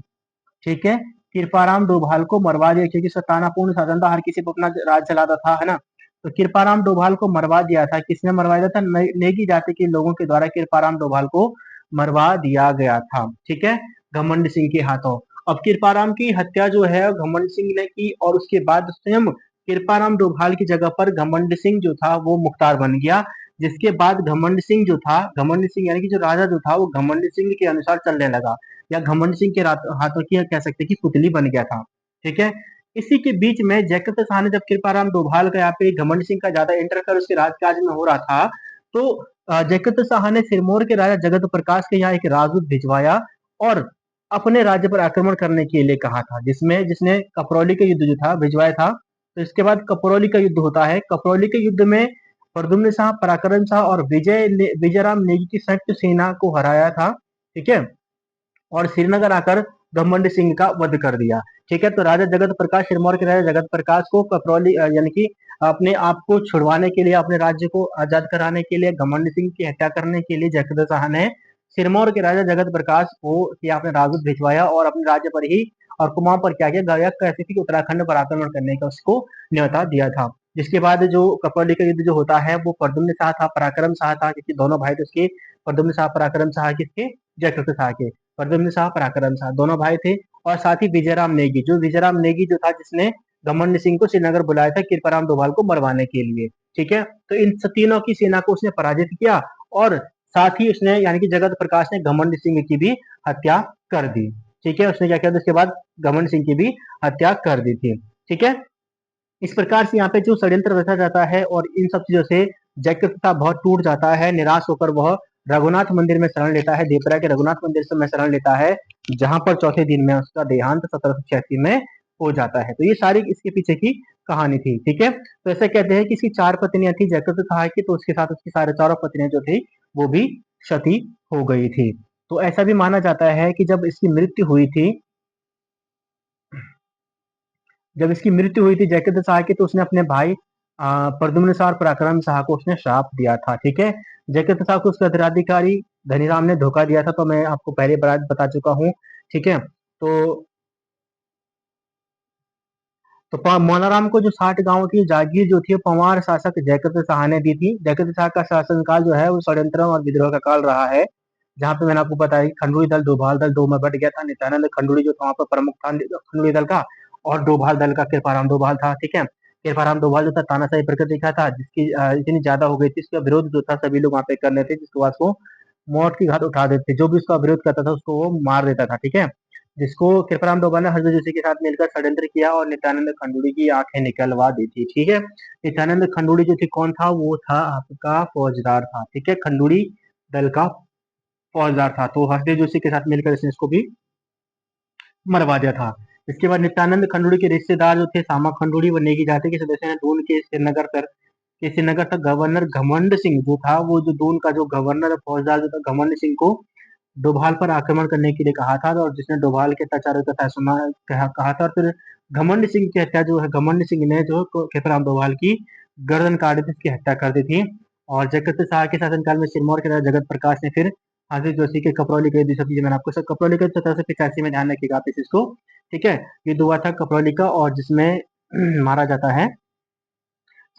ठीक है। कृपाराम डोभाल को मरवा दिया, क्योंकि सत्तानापूर्ण शासन था, हर किसी को अपना राज चलाता था, है ना। तो कृपाराम डोभाल को मरवा दिया था। किसने मरवा दिया था? नेगी जाति के लोगों के द्वारा कृपाराम डोभाल को मरवा दिया गया था, ठीक है, घमंड सिंह के हाथों। अब कृपाराम की हत्या जो है घमंड सिंह ने की, और उसके बाद स्वयं कृपाराम डोभाल की जगह पर घमंड सिंह जो था वो मुख्तार बन गया। जिसके बाद घमंड सिंह जो था, घमंड सिंह यानी कि जो राजा जो था, वो घमंड सिंह के अनुसार चलने लगा, या घमंड सिंह के हाथों की कह सकते हैं कि पुतली बन गया था, ठीक है। इसी के बीच में जयकृत शाह ने, जब कृपाराम डोभाल का यहाँ पे घमंड सिंह का ज्यादा इंटरफेयर उसके राजकाज में हो रहा था, तो जयकृत शाह ने सिरमौर के राजा जगत प्रकाश के यहाँ एक राजदूत भिजवाया, और अपने राज्य पर आक्रमण करने के लिए कहा था, जिसमें जिसने कपरौली का युद्ध जो था भिजवाया था। तो इसके बाद कपरौली का युद्ध होता है। कपरौली के युद्ध में प्रद्युम्न शाह, पराक्रम शाह और विजयराम नेगी की संयुक्त सेना को हराया था, ठीक है, और श्रीनगर आकर घमंड सिंह का वध कर दिया, ठीक है। तो राजा जगत प्रकाश, सिरमौर के राजा जगत प्रकाश को कपरौली यानी कि अपने आप को छुड़वाने के लिए, अपने राज्य को आजाद कराने के लिए, घमंड सिंह की हत्या करने के लिए जयकृत शाह ने सिरमौर के राजा जगत प्रकाश को आपने राजदूत भिजवाया, और अपने राज्य पर ही और कुमाऊं पर क्या किया, गया कहते थे कि उत्तराखंड पर आक्रमण करने का उसको न्योता दिया था। जिसके बाद जो कपरौली का युद्ध जो होता है वो प्रद्युम्न शाह था, पराक्रम शाह था, क्योंकि दोनों भाई थे उसके, प्रद्युम्न शाह पराक्रम शाह किसके? जयकृत शाह के। प्रद्युम्न शाह, पराक्रम शाह दोनों भाई थे। और साथ ही विजयराम नेगी, जो विजयराम नेगी जो था, जिसने घमंड सिंह को श्रीनगर बुलाया था कृपाराम डोभाल को मरवाने के लिए, ठीक है। तो इन तीनों की सेना को उसने पराजित किया, और साथ ही उसने, यानी कि जगत प्रकाश ने घमंड सिंह की भी हत्या कर दी, ठीक है। उसने क्या किया उसके बाद? घमंड सिंह की भी हत्या कर दी थी, ठीक है। इस प्रकार से यहाँ पे जो षड्यंत्र रचा जाता है और इन सब चीजों से जयकृत बहुत टूट जाता है। निराश होकर वह रघुनाथ मंदिर में शरण लेता है, देवप्रयाग के रघुनाथ मंदिर से में शरण लेता है, जहां पर चौथे दिन में उसका देहांत 1786 में हो जाता है। तो ये सारी इसके पीछे की कहानी थी। ठीक है, तो ऐसे कहते हैं कि इसकी 4 पत्नियां थी जयकृत सहाय की, तो उसके साथ उसकी सारे चारों पत्नियां जो थी वो भी सती हो गई थी। तो ऐसा भी माना जाता है कि जब इसकी मृत्यु हुई थी जयकृत शाह की, तो उसने अपने भाई प्रद्युम्न शाह और पराक्रम शाह को उसने श्राप दिया था। ठीक है, जयकृत शाह को उसके उत्तराधिकारी धनीराम ने धोखा दिया था, तो मैं आपको पहले बार बता चुका हूँ। ठीक है, तो मोनाराम को जो 60 गांव की जागीर जो थी पंवार शासक जयकृत शाह ने दी थी। जयकृत शाह का शासनकाल जो है वो षड्यंत्र और विद्रोह का काल रहा है, जहाँ पे मैंने आपको बताया कि खंडूरी दल डोभाल दल दो में बट गया था। नित्यानंद खंडूरी जो था वहाँ पर प्रमुख था खंडूरी दल का, और डोभाल दल का कृपाराम डोभाल था। ठीक है, कृपाराम डोभाल जो था तानाशाही प्रकृति का था, जिसकी इतनी ज्यादा हो गई थी, इसका विरोध जो था सभी लोग वहाँ पे करने थे, जिसके बाद वो मौत की घाट उठा देते थे। जो भी उसका विरोध करता था उसको वो मार देता था। ठीक है, जिसको कृपाराम डोभाल ने हरदो जोशी के साथ मिलकर षड्यंत्र किया और नित्यानंद खंडूड़ी की आंखें निकलवा दी थी। ठीक है, नित्यानंद खंडूड़ी जो थी कौन था, वो था आपका फौजदार था। ठीक है, खंडूड़ी दल का फौजदार था, तो हरदेव जोशी के साथ मिलकर इसने इसको भी मरवा दिया था। इसके बाद नित्यानंद खंडूड़ी के रिश्तेदार जो थे सामा खंडूड़ी व नेगी जाति के सदस्य ने दून के श्रीनगर तक गवर्नर घमंड सिंह जो था, वो जो दून का जो गवर्नर फौजदार जो था घमंड सिंह को डोभाल पर आक्रमण करने के लिए कहा था, और जिसने डोभाल के अत्याचारों का फैसला कहा था। और फिर घमंड सिंह की हत्या जो है, घमंड सिंह ने जो खेतराम डोभाल की गर्दन काट दी थी, इसकी हत्या कर दी थी। और जगत शाह के शासनकाल में सिरमौर के राजा जगत प्रकाश ने फिर हाजिर जोशी के कपरौली के सब चीजें मैंने आपको सब कपरौली का 1785 में ध्यान रखिएगा आप इस चीज को। ठीक है, युद्ध हुआ था कपरौली का, और जिसमें मारा जाता है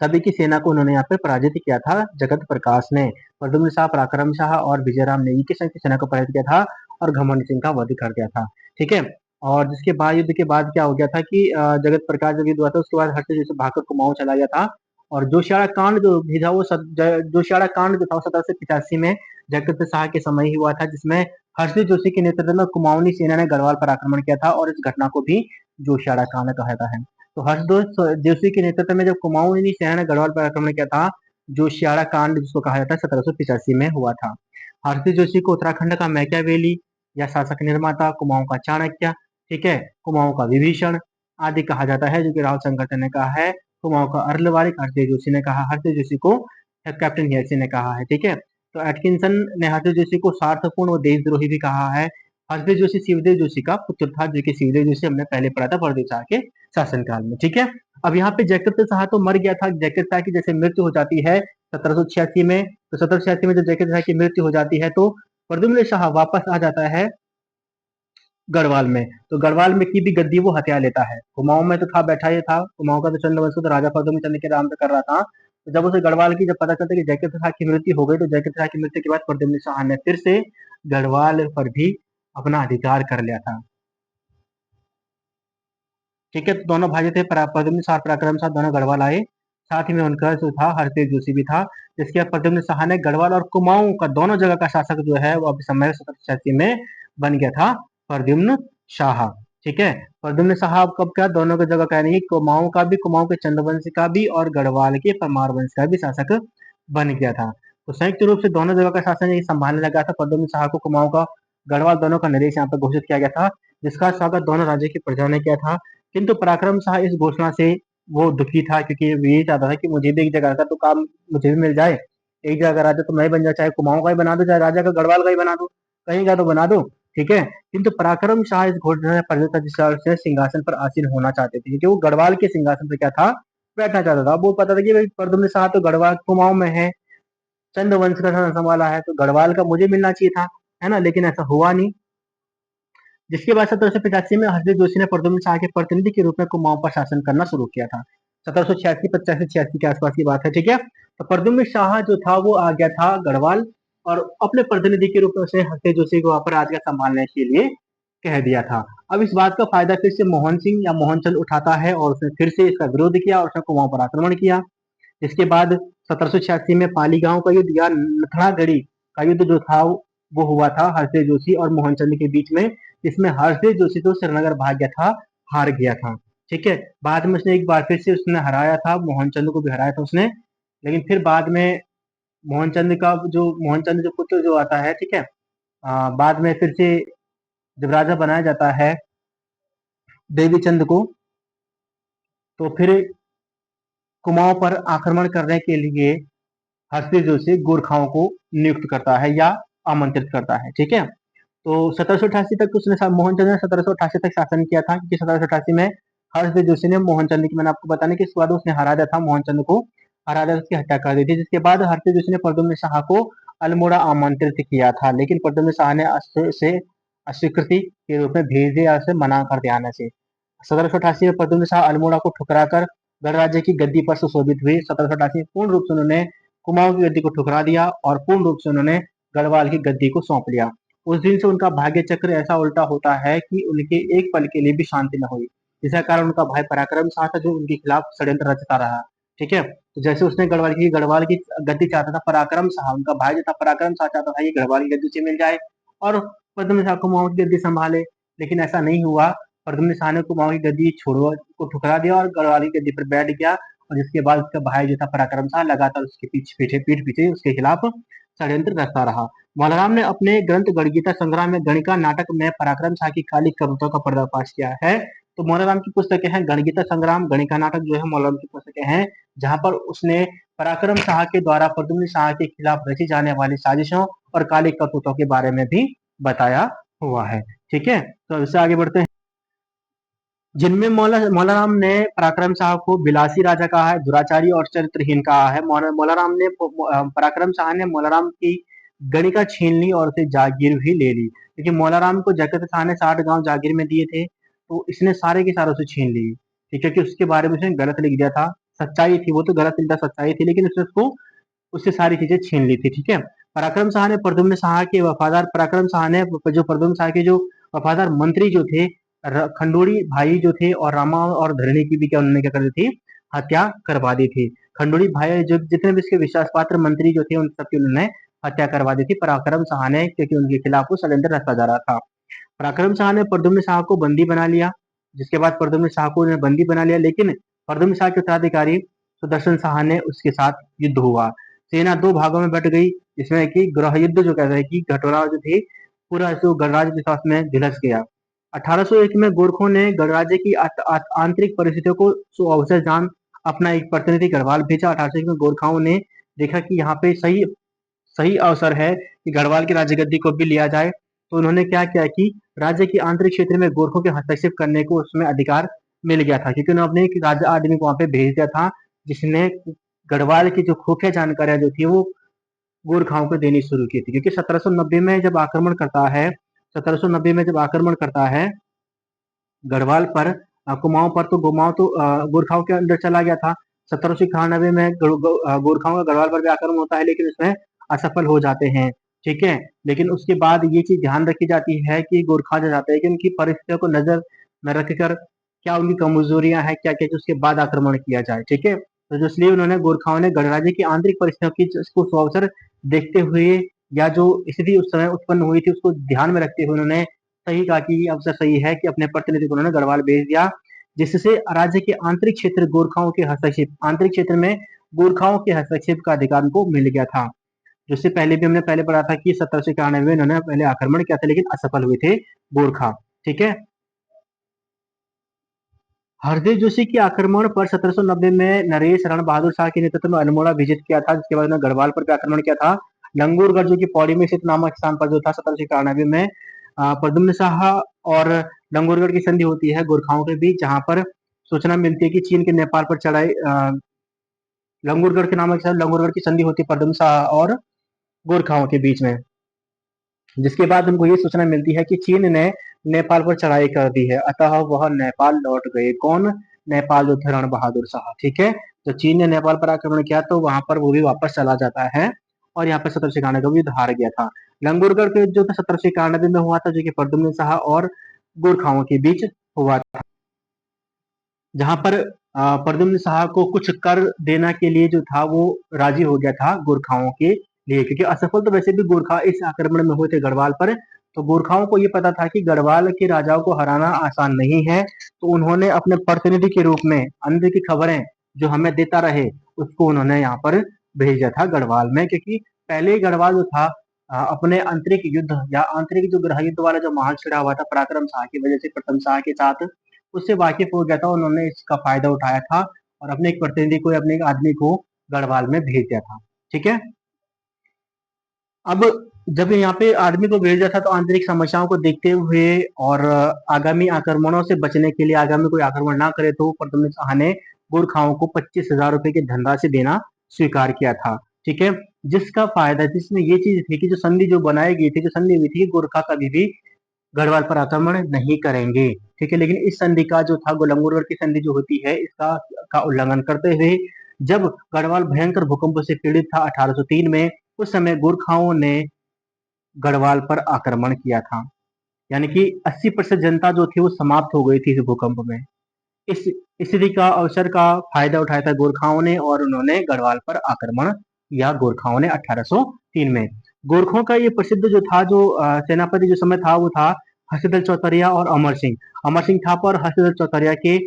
सभी की सेना को उन्होंने यहाँ पे पराजित किया था जगत प्रकाश ने। प्रद्युम्न शाह, पराक्रम शाह और विजयराम नेगी की सेना को पराजित किया था और घमंड सिंह का वध कर दिया था। ठीक है, और जिसके बाद युद्ध के बाद क्या हो गया था कि जगत प्रकाश जब युद्ध हुआ था उसके बाद हर्ष जैसे भागकर कुमाऊं चला गया था। और जोशियाड़ा कांड जो भी था वो जोशियाड़ा कांड जो था 1785 में जगत शाह के समय ही हुआ था, जिसमें हर्षदीप जोशी के नेतृत्व में कुमाऊनी सेना ने गढ़वाल पर आक्रमण किया था, और इस घटना को भी जोशियाड़ा कांड कहा जाता है। तो हर्षदोष जोशी के नेतृत्व में जब कुमाऊनी सेना ने गढ़वाल पर आक्रमण किया था, जोशियाड़ा कांड जिसको कहा जाता है 1785 में हुआ था। हर्षदीप जोशी को उत्तराखंड का मैकियावेली या शासक निर्माता, कुमाऊं का चाणक्य, ठीक है, कुमाऊं का विभीषण आदि कहा जाता है, जो कि राव संकट ने कहा है। कुमाऊं का अर्लवारिक हर्षदेव जोशी ने कहा, हर्षदेव जोशी को कैप्टन हेयरसी ने कहा है। ठीक है, तो एटकिंसन ने हर्षदेव जोशी को स्वार्थपूर्ण और देशद्रोही भी कहा है। हर्षदेव जोशी शिवदेव जोशी का पुत्र था, जो कि शिवदेव जोशी हमने पहले पढ़ा था बड़देव शाह के शासनकाल में। ठीक है, अब यहाँ पे जयकृत शाह तो मर गया था। जयकृत शाह की जैसे मृत्यु हो जाती है 1786 में, तो 1786 में जब जयकृत शाह की मृत्यु हो जाती है तो प्रद्युम्न शाह वापस आ जाता है गढ़वाल में। तो गढ़वाल में की भी गद्दी वो हत्या लेता है। कुमाऊं में तो था, बैठा ही था, कुमाऊं का तो चंद्रवंश तो राजा प्रद्युम्न चंद्र के नाम पे कर रहा था। तो जब उसे गढ़वाल की जब पता चलता कि जयकृत शाह की मृत्यु हो गई, तो जयकृत शाह की मृत्यु के बाद प्रद्युम्न शाह ने फिर से गढ़वाल पर भी अपना अधिकार कर लिया था। ठीक है, तो दोनों भाई थे, प्रद्युम्न शाह पराक्रम शाह दोनों गढ़वाल आए। साथ ही में उनका जो था हरतेज जोशी भी था, जिसके बाद प्रद्युम्न शाह ने गढ़वाल और कुमाऊं का दोनों जगह का शासक जो है वो अभी समय 1786 में बन गया था प्रद्युम्न शाह। ठीक है, प्रद्युम्न शाह कब का दोनों की जगह का नहीं, कुमाऊं का भी, कुमाऊं के चंद्रवंश का भी और गढ़वाल के परमार वंश का भी शासक बन गया था। तो संयुक्त रूप से दोनों जगह का शासन ये संभालने लगा था। प्रद्युम्न शाह को कुमाऊं का, गढ़वाल दोनों का नरेश यहाँ पर घोषित किया गया था, जिसका स्वागत दोनों राज्य की प्रजा ने किया था। किंतु पराक्रम शाह इस घोषणा से वो दुखी था, क्योंकि वो यही चाहता था कि मुझे भी एक जगह का तो काम मुझे भी मिल जाए। एक जगह का राजा तो मैं ही बन जाए, चाहे कुमाऊं का ही बना दो, चाहे राजा का गढ़वाल का ही बना दो, कहीं का तो बना दो। ठीक है, किंतु पराक्रम शाह इस घोषणा से परिणत था, जिस से सिंहासन पर आसीन होना चाहते थे, क्योंकि वो गढ़वाल के सिंहासन पर क्या था, बैठना चाहता था। वो पता था कि भाई प्रद्युम्न शाह तो गढ़वाल कुमाऊं में है, चंद्रवंश का शासन संभाला है, तो गढ़वाल का मुझे मिलना चाहिए था, है ना, लेकिन ऐसा हुआ नहीं। जिसके बाद 1785 में हरदेव जोशी ने प्रद्युम्न शाह के प्रतिनिधि के रूप में कुमाऊं पर शासन करना शुरू किया था। 1786 पचासी 86 के आसपास की बात है। ठीक है, तो प्रद्युम्न शाह जो था वो आ गया था गढ़वाल, और अपने प्रतिनिधि के रूप में उसने हरदेव जोशी को वहां पर राज्य संभालने के लिए कह दिया था। अब इस बात का फायदा फिर से मोहन सिंह या मोहनचंद उठाता है, और उसने फिर से इसका विरोध किया और उसने कुमाऊं पर आक्रमण किया। इसके बाद 1786 में पाली गांव का युद्ध या नथड़ागढ़ी का युद्ध जो था वो हुआ था हरदेव जोशी और मोहनचंद के बीच में, जिसमें हरदेव जोशी तो श्रीनगर भाग गया था, हार गया था। ठीक है। बाद में उसने एक बार फिर से उसने हराया था, मोहनचंद को भी हराया था उसने, लेकिन फिर बाद में मोहनचंद जो पुत्र जो आता है, ठीक है, बाद में फिर से जब राजा बनाया जाता है देवीचंद को, तो फिर कुमाऊं पर आक्रमण करने के लिए हर्षिल जोशी गोरखाओं को नियुक्त करता है या आमंत्रित करता है, ठीक है। तो 1788 तक उसने मोहनचंद ने 1788 तक शासन किया था, क्योंकि 1788 में हर्षदेव जोशी ने मोहनचंद की, मैंने आपको बताने के बाद उसने हरा दिया था मोहनचंद को, हरा दिया, उसकी हत्या कर दी थी। जिसके बाद हर्षदेव जोशी ने प्रद्युम्न शाह को अल्मोड़ा आमंत्रित किया था, लेकिन प्रद्युम्न शाह ने से अस्वीकृति के रूप में भेज दिया, उसे मना कर दिया आने से। 1788 में प्रद्युम्न शाह अल्मोड़ा को ठुकरा कर गणराज्य की गद्दी पर सुशोभित हुए। 1788 में पूर्ण रूप से उन्होंने कुमाऊं की गद्दी को ठुकरा दिया और पूर्ण रूप से उन्होंने गढ़वाल की गद्दी को सौंप लिया। उस दिन से उनका भाग्य चक्र ऐसा उल्टा होता है कि उनके एक पल के लिए भी शांति न हुई, जिसका कारण उनका भाई पराक्रम शाह था, जो उनके खिलाफ षड्यंत्र रचता रहा, ठीक है। तो जैसे उसने गढ़वाल की गद्दी चाहता था पराक्रम शाह, उनका भाई जो था पराक्रम शाह चाहता था कि गढ़वाल की गद्दी उसे मिल जाए और प्रद्युम्न शाह कुमाऊं की गद्दी संभाले, लेकिन ऐसा नहीं हुआ। प्रद्युम्न शाह ने कुमाऊं की गद्दी छोड़ो को ठुकरा दिया और गढ़वाल की गद्दी पर बैठ गया, और जिसके बाद उसका भाई जो था पराक्रम शाह लगातार उसके पीठ पीछे उसके खिलाफ षड्यंत्र रचता रहा। मौलाराम ने अपने ग्रंथ गणगीता संग्रह में गणिका नाटक में पराक्रम शाह की काली करुणा का पर्दाफाश किया है। तो मौलाराम की पुस्तकें हैं गणगीता संग्राम, गणिका नाटक जो है मौलाराम की पुस्तकें हैं, जहां पर उसने पराक्रम शाह के द्वारा प्रद्युम्न शाह के खिलाफ रची जाने वाली साजिशों और काली करतूतों के बारे में भी बताया हुआ है, ठीक है। तो इससे आगे बढ़ते हैं, जिनमें मौलाराम ने पराक्रम शाह को बिलासी राजा कहा है, दुराचारी और चरित्रहीन कहा है। मौलाराम ने पराक्रम शाह ने मौलाराम की गणिका छीन ली और उसे जागीर भी ले ली, क्योंकि मौलाराम को जगत शाह ने 60 गांव जागीर में दिए थे, तो इसने सारे के सारे उसे छीन लिए, ठीक है, क्योंकि उसके बारे में उसने गलत लिख दिया था। सच्चाई थी, वो तो गलत लिखा सच्चाई थी, लेकिन उसने उसको उससे सारी चीजें छीन ली थी, ठीक है। पराक्रम शाह ने प्रद्युम्न शाह के वफादार पराक्रम शाह ने जो प्रद्युम्न शाह के जो वफादार मंत्री जो थे, खंडोड़ी भाई जो थे, और रामा और धरणी की भी क्या उन्होंने क्या कर दी थी, हत्या करवा दी थी। खंडोड़ी भाई जो जितने भी इसके विश्वास पात्र मंत्री जो थे उन सबकी उन्होंने हत्या करवा दी थी पराक्रम शाह ने, क्योंकि उनके खिलाफ वो षड्यंत्र रचा जा रहा था। पराक्रम शाह ने प्रद्युम्न शाह को बंदी बना लिया, जिसके बाद प्रद्युम्न शाह को उन्होंने बंदी बना लिया, लेकिन प्रद्युम्न शाह के उत्तराधिकारी सुदर्शन शाह ने उसके साथ युद्ध हुआ। सेना दो भागों में बट गई, जिसमें कि गृह युद्ध जो कहते हैं कि घटोरा जो थी, पूरा जो गणराज्य के साथ में झुलस गया। 1801 में गोरखों ने गणराज्य की आंतरिक परिस्थितियों को अवसर जान अपना एक प्रतिनिधि गढ़वाल भेजा। 1801 में गोरखाओं ने देखा कि यहाँ पे सही सही अवसर है कि गढ़वाल की राज्य गद्दी को भी लिया जाए, तो उन्होंने क्या किया कि राज्य के आंतरिक क्षेत्र में गोरखों के हस्तक्षेप करने को उसमें अधिकार मिल गया था, क्योंकि उन्होंने एक राजा आदमी को वहां पे भेज दिया था, जिसने गढ़वाल की जो खुफिया जानकारियां जो थी वो गोरखाओं को देनी शुरू की थी। क्योंकि 1790 में जब आक्रमण करता है 1790 में जब आक्रमण करता है गढ़वाल पर, कुमाऊं पर, तो गोरखाओं के अंदर चला गया था। 1791 में गोरखाओं का गढ़वाल पर भी आक्रमण होता है, लेकिन उसमें असफल हो जाते हैं, ठीक है। लेकिन उसके बाद ये चीज ध्यान रखी जाती है कि गोरखा जो जाते हैं कि उनकी परिस्थितियों को नजर में रखकर क्या उनकी कमजोरियां हैं, क्या क्या उसके बाद आक्रमण किया जाए, ठीक है। तो जो इसलिए उन्होंने गोरखाओं ने गणराज्य की आंतरिक परिस्थितियों की उसको अवसर देखते हुए, या जो स्थिति उस समय उत्पन्न हुई थी उसको ध्यान में रखते हुए, उन्होंने सही कहा कि ये अवसर सही है कि अपने प्रतिनिधि को उन्होंने गढ़वाल भेज दिया, जिससे राज्य के आंतरिक क्षेत्र गोरखाओं के हस्तक्षेप आंतरिक क्षेत्र में गोरखाओं के हस्तक्षेप का अधिकार उनको मिल गया था। जिससे पहले भी हमने पहले पढ़ा था कि 1791 में इन्होंने पहले आक्रमण किया था, लेकिन असफल हुए थे गोरखा, ठीक है। हरदेव जोशी के आक्रमण पर 1790 में नरेश रण बहादुर शाह के नेतृत्व में अल्मोड़ा विजित किया था, जिसके बाद उन्होंने गढ़वाल पर भी आक्रमण किया था। लंगूरगढ़ जो कि पौड़ी में स्थित नामक स्थान पर जो था 1791 में प्रद्युम्न शाह और लंगूरगढ़ की संधि होती है गोरखाओं के बीच, जहां पर सूचना मिलती है कि चीन के नेपाल पर चढ़ाई लंगूरगढ़ के नामक लंगूरगढ़ की संधि होती है प्रद्युम्न शाह और गोरखाओं के बीच में, जिसके बाद उनको ये सूचना मिलती है कि चीन ने नेपाल पर चढ़ाई कर दी है, अतः वह नेपाल लौट गए। कौन? नेपाल जो थे रण बहादुर शाह, ठीक है। तो चीन ने नेपाल पर आक्रमण किया तो वहां पर वो भी वापस चला जाता है, और यहाँ पर 1791 का भी हार गया था। लंगूरगढ़ पे जो था 1791 में हुआ था, जो कि प्रद्युम्न शाह और गोरखाओं के बीच हुआ था, जहां पर प्रद्युम्न शाह को कुछ कर देना के लिए जो था वो राजी हो गया था गोरखाओं के लिए, क्योंकि असफल तो वैसे भी गोरखा इस आक्रमण में हुए थे गढ़वाल पर, तो गोरखाओं को ये पता था कि गढ़वाल के राजाओं को हराना आसान नहीं है, तो उन्होंने अपने प्रतिनिधि के रूप में अंदर की खबरें जो हमें देता रहे, उसको उन्होंने यहाँ पर भेजा था गढ़वाल में, क्योंकि पहले ही गढ़वाल जो था अपने आंतरिक युद्ध या आंतरिक जो गृह युद्ध वाला जो माहौल छिड़ा हुआ था पराक्रम शाह की वजह से, प्रथम शाह के साथ, उससे वाकिफ हो गया था। उन्होंने इसका फायदा उठाया था और अपने एक प्रतिनिधि को, अपने एक आदमी को गढ़वाल में भेज दिया था। ठीक है। अब जब यहाँ पे आदमी को भेजा था तो आंतरिक समस्याओं को देखते हुए और आगामी आक्रमणों से बचने के लिए, आगामी कोई आक्रमण ना करे, तो प्रथम शाह ने गोरखाओं को 25,000 रुपए की धनराशि देना स्वीकार किया था। ठीक है। जिसका फायदा, जिसमें ये चीज थी कि जो संधि जो बनाई गई थी, जो संधि हुई थी, गोरखा कभी भी गढ़वाल पर आक्रमण नहीं करेंगे। ठीक है। लेकिन इस संधि का जो था, गोलंगुरवर की संधि जो होती है, इसका का उल्लंघन करते हुए जब गढ़वाल भयंकर भूकंप से पीड़ित था 1803 में, उस समय गोरखाओं ने गढ़वाल पर आक्रमण किया था। यानी कि 80% जनता जो थी वो समाप्त हो गई थी इस भूकंप में। इस स्थिति का अवसर का फायदा उठाया था गोरखाओं ने और उन्होंने गढ़वाल पर आक्रमण किया, गोरखाओं ने 1803 में। गोरखों का ये प्रसिद्ध जो था, जो सेनापति जो समय था, वो था हर्षदल चौतरिया और अमर सिंह। अमर सिंह थापा और हर्षदल चौतरिया के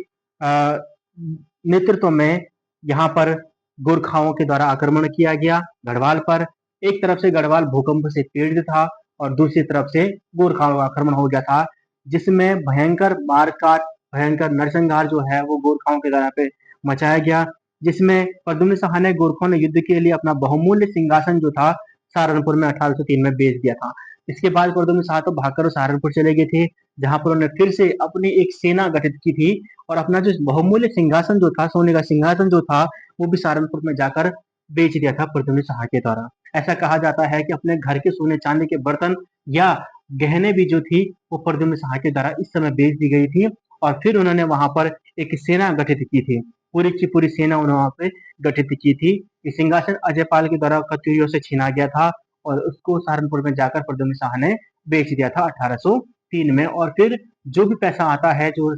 नेतृत्व में यहाँ पर गोरखाओं के द्वारा आक्रमण किया गया गढ़वाल पर। एक तरफ से गढ़वाल भूकंप से पीड़ित था और दूसरी तरफ से गोरखाओं का आक्रमण हो गया था, जिसमें भयंकर मारकाट, भयंकर नरसंहार जो है वो गोरखाओं के द्वारा पे मचाया गया, जिसमें प्रद्युम्न शाह ने गोरखों ने युद्ध के लिए अपना बहुमूल्य सिंहासन जो था सहारनपुर में 1803 में बेच दिया था। इसके बाद प्रद्युम्न शाह तो भागकर सहारनपुर चले गए थे, जहां पर उन्होंने फिर से अपनी एक सेना गठित की थी और अपना जो बहुमूल्य सिंहासन जो था, सोने का सिंहासन जो था, वो भी सहारनपुर में जाकर बेच दिया था प्रद्युम्न शाह के द्वारा। ऐसा कहा जाता है कि अपने घर के सोने चांदी के बर्तन या गहने भी जो थी वो प्रद्युम्न शाह के द्वारा इस समय बेच दी गई थी और फिर उन्होंने वहां पर एक सेना गठित की थी, पूरी की पूरी सेना उन्होंने वहां पे गठित की थी। ये सिंहासन अजयपाल के द्वारा कत्यूरियों से छीना गया था और उसको सहारनपुर में जाकर प्रद्युम्न शाह ने बेच दिया था 1803 में। और फिर जो भी पैसा आता है, जो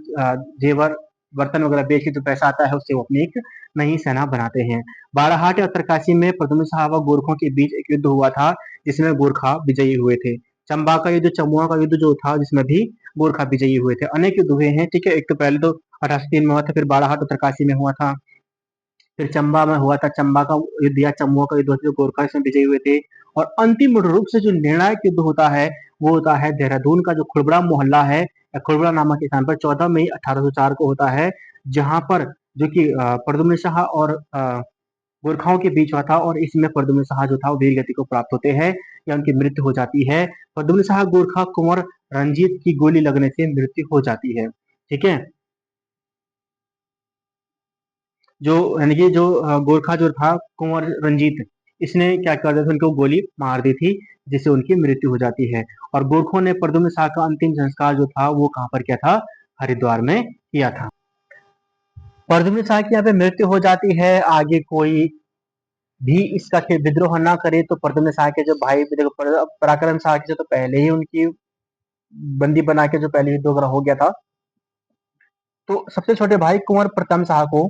जेवर बर्तन वगैरह बेच के जो पैसा आता है, उससे वो अपनी एक नई सेना बनाते हैं। बाराहाट या उत्तरकाशी में प्रद्युम्न शाह व गोरखों के बीच एक युद्ध हुआ था, जिसमें गोरखा विजयी हुए थे। चंबा का युद्ध, चमुआ का युद्ध जो था, जिसमें भी गोरखा विजयी हुए थे। अनेक युद्ध हुए हैं। ठीक है। एक तो पहले तो 1803 में हुआ था, फिर बाराहाट उत्तरकाशी में हुआ था, फिर चंबा में हुआ था, चंबा का युद्ध या चमुआ का युद्ध, जो गोरखा इसमें विजयी हुए थे। और अंतिम रूप से जो निर्णायक युद्ध होता है, वो होता है देहरादून का जो खुड़बड़ा मोहल्ला है, या खुड़बड़ा नामक स्थान पर 14 मई 1804 को होता है, जहां पर जो कि प्रद्युम्न शाह और गोरखाओं के बीच हुआ था और इसमें प्रद्युम्न शाह जो था वो वीर गति को प्राप्त होते हैं या उनकी मृत्यु हो जाती है। प्रद्युम्न शाह गोरखा कुंवर रंजीत की गोली लगने से मृत्यु हो जाती है। ठीक है। जो यानी कि जो गोरखा जो था कुंवर रंजीत, इसने क्या कर दिया था, उनको गोली मार दी थी, जिससे उनकी मृत्यु हो जाती है। और गोरखों ने प्रद्युम्न शाह का अंतिम संस्कार जो था वो कहाँ पर किया था, हरिद्वार में किया था। प्रद्युम्न शाह की यहाँ पे मृत्यु हो जाती है। आगे कोई भी इसका विद्रोह ना करे तो प्रद्युम्न शाह के जो भाई, देखो पराक्रम शाह के तो पहले ही उनकी बंदी बना के जो पहले युद्ध वगैरह हो गया था, तो सबसे छोटे भाई कुंवर प्रताप शाह को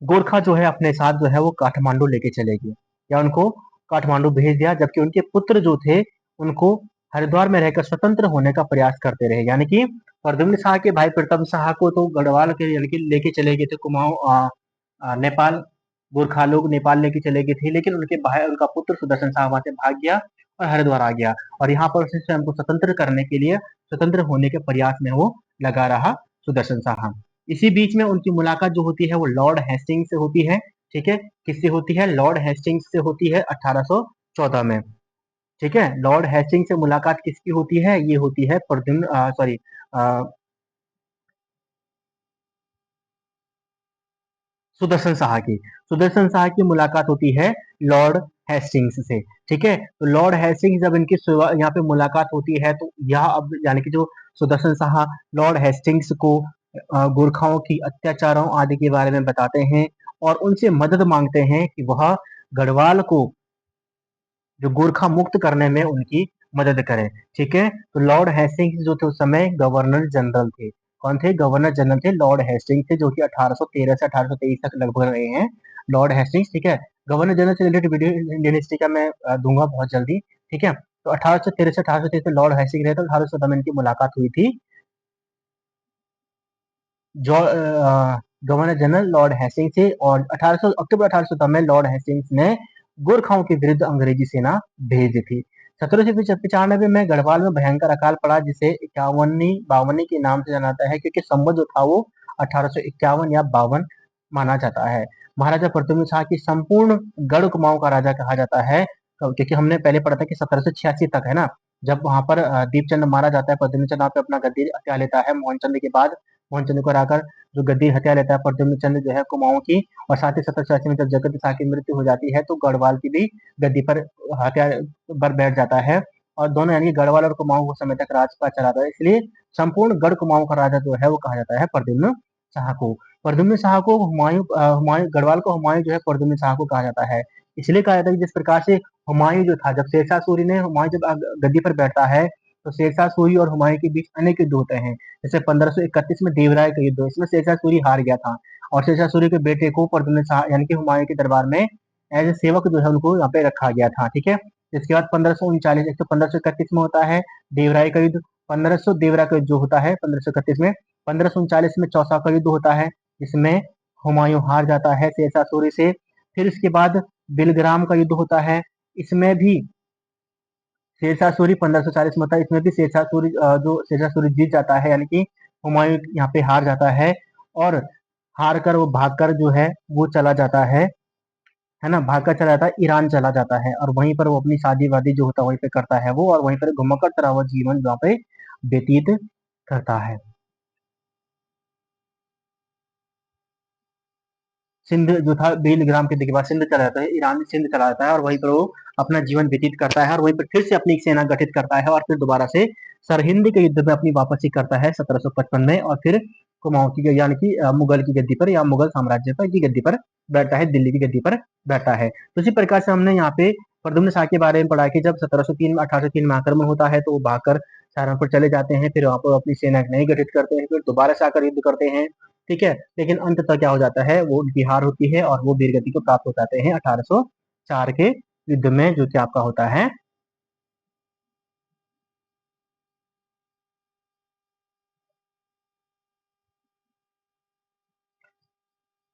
गोरखा जो है अपने साथ जो है वो काठमांडू लेके चले गए, या उनको काठमांडू भेज दिया, जबकि उनके पुत्र जो थे उनको हरिद्वार में रहकर स्वतंत्र होने का प्रयास करते रहे। यानी कि प्रद्युम्न शाह के भाई प्रताप शाह को तो गढ़वाल के यानी कि लेके चले गए थे कुमाऊं, नेपाल, गोरखा लोग नेपाल लेके चले गए थे, लेकिन उनके भाई, उनका पुत्र सुदर्शन शाह वहां से भाग गया और हरिद्वार आ गया और यहाँ पर उसने स्वयं को स्वतंत्र करने के लिए, स्वतंत्र होने के प्रयास में वो लगा रहा, सुदर्शन शाह। इसी बीच में उनकी मुलाकात जो होती है वो लॉर्ड हेस्टिंग्स से होती है। ठीक है। किससे होती है, लॉर्ड हेस्टिंग्स से होती है 1814 में। ठीक है। लॉर्ड हेस्टिंग्स से मुलाकात किसकी होती है, ये होती है प्रद्युम्न सॉरी सुदर्शन शाह की, सुदर्शन शाह की मुलाकात होती है लॉर्ड हेस्टिंग्स से। ठीक है। तो लॉर्ड हेस्टिंग्स जब इनकी यहाँ पे मुलाकात होती है, तो यह अब यानी कि जो सुदर्शन शाह लॉर्ड हेस्टिंग्स को गोरखाओं की अत्याचारों आदि के बारे में बताते हैं और उनसे मदद मांगते हैं कि वह गढ़वाल को जो गोरखा मुक्त करने में उनकी मदद करें। ठीक है। तो लॉर्ड हेस्टिंग्स जो थे उस समय गवर्नर जनरल थे। कौन थे, गवर्नर जनरल थे लॉर्ड हेस्टिंग्स थे, जो कि 1813 से 1823 तक लगभग रहे हैं लॉर्ड हेस्टिंग्स। ठीक है। गवर्नर जनरल से रिलेटेड वीडियो इंडियन हिस्ट्री का मैं दूंगा बहुत जल्दी। ठीक है। तो 1813 से 1823 में लॉर्ड हेस्टिंग रहे थे, 1814 में इनकी मुलाकात हुई थी। जो गवर्नर जनरल लॉर्ड हेस्टिंग से, और अक्टूबर 1814 में लॉर्ड हेस्टिंग्स ने गोरखाओं के विरुद्ध अंग्रेजी सेना भेज दी थी। 1795 में गढ़वाल में भयंकर अकाल पड़ा, जिसे इक्यावनी बावनी के नाम से जाना जाता है, क्योंकि संवत जो था वो 1851 या 52 माना जाता है। महाराजा प्रताप शाह की संपूर्ण गढ़ कुमाऊं का राजा कहा जाता है, क्योंकि हमने पहले पढ़ा था कि 1786 तक है ना, जब वहां पर दीपचंद मारा जाता है, प्रद्युम्न चंद पे अपना गद्दी हत्या लेता है मोहनचंद के बाद। मोहनचंद को हराकर जो गद्दी हत्या लेता है प्रद्युम्न चंद जो है कुमाऊं की, और साथ ही 1786 में जब जगत शाह की मृत्यु हो जाती है तो गढ़वाल की भी गद्दी पर हत्या पर बैठ जाता है, और दोनों यानी गढ़वाल और कुमाऊं को समय तक राजपाट चलाता है। इसलिए संपूर्ण गढ़ कुमाऊं का राजा जो है वो कहा जाता है प्रद्युम्न शाह को। प्रद्युम्न शाह को हुमायूं गढ़वाल को हुमायूं जो है प्रद्युम्न शाह को कहा जाता है। इसलिए कहा जाता है कि जिस प्रकार से हुमायूं जो था, जब शेरशाह सूरी ने हुमायूं जब गद्दी पर बैठता है तो शेरशाह सूरी और हुमायूं के बीच अनेक युद्ध होते हैं। जैसे 1531 में देवराय का युद्ध, इसमें शेरशाह सूरी हार गया था, और शेरशाह सूरी के बेटे को प्रद्युम्न शाह यानी कि हुमायूं के दरबार में एज ए सेवक जो है उनको यहाँ पे रखा गया था। ठीक है, इसके बाद 1539, एक तो 1531 में होता है देवराय का युद्ध, 1500 देवराय का युद्ध जो होता है 1531 में, 1539 में चौसा का युद्ध होता है, जिसमें हुमायूं हार जाता है शेरशाह सूरी से। फिर इसके बाद बिलग्राम का युद्ध होता है, इसमें भी शेरशाह सूरी 1540 में होता है, इसमें भी शेरशाह सूरी जीत जाता है, यानी कि हुमायूं यहाँ पे हार जाता है, और हार कर वो भागकर जो है वो चला जाता है ना, भागकर चला जाता है, ईरान चला जाता है, और वहीं पर वो अपनी शादी वादी जो होता है वहीं पे करता है वो, और वहीं पर घुमक्कड़ तरह हुआ जीवन वहाँ पे व्यतीत करता है। सिंध जो था बेलग्राम के बाद सिंध चला जाता है, ईरान में सिंध चला जाता है, और वहीं पर वो अपना जीवन व्यतीत करता है, और वहीं पर फिर से अपनी एक सेना गठित करता है, और फिर दोबारा से सरहिंद के युद्ध में अपनी वापसी करता है 1755 में, और फिर कुमाऊं की यानी कि मुगल की गद्दी पर, या मुगल साम्राज्य पर की गद्दी पर बैठता है, दिल्ली की गद्दी पर बैठता है। तो इसी प्रकार से हमने यहाँ पे प्रद्युम्न शाह के बारे में पढ़ा कि जब 1703 में 1803 में आक्रमण होता है तो वो भागकर सहारनपुर चले जाते हैं, फिर वहां पर अपनी सेना नहीं गठित करते हैं, फिर दोबारा से आकर युद्ध करते हैं। ठीक है, लेकिन अंततः क्या हो जाता है, वो उनकी हार होती है, और वो वीरगति को प्राप्त हो जाते हैं 1804 के युद्ध में, जो कि आपका होता है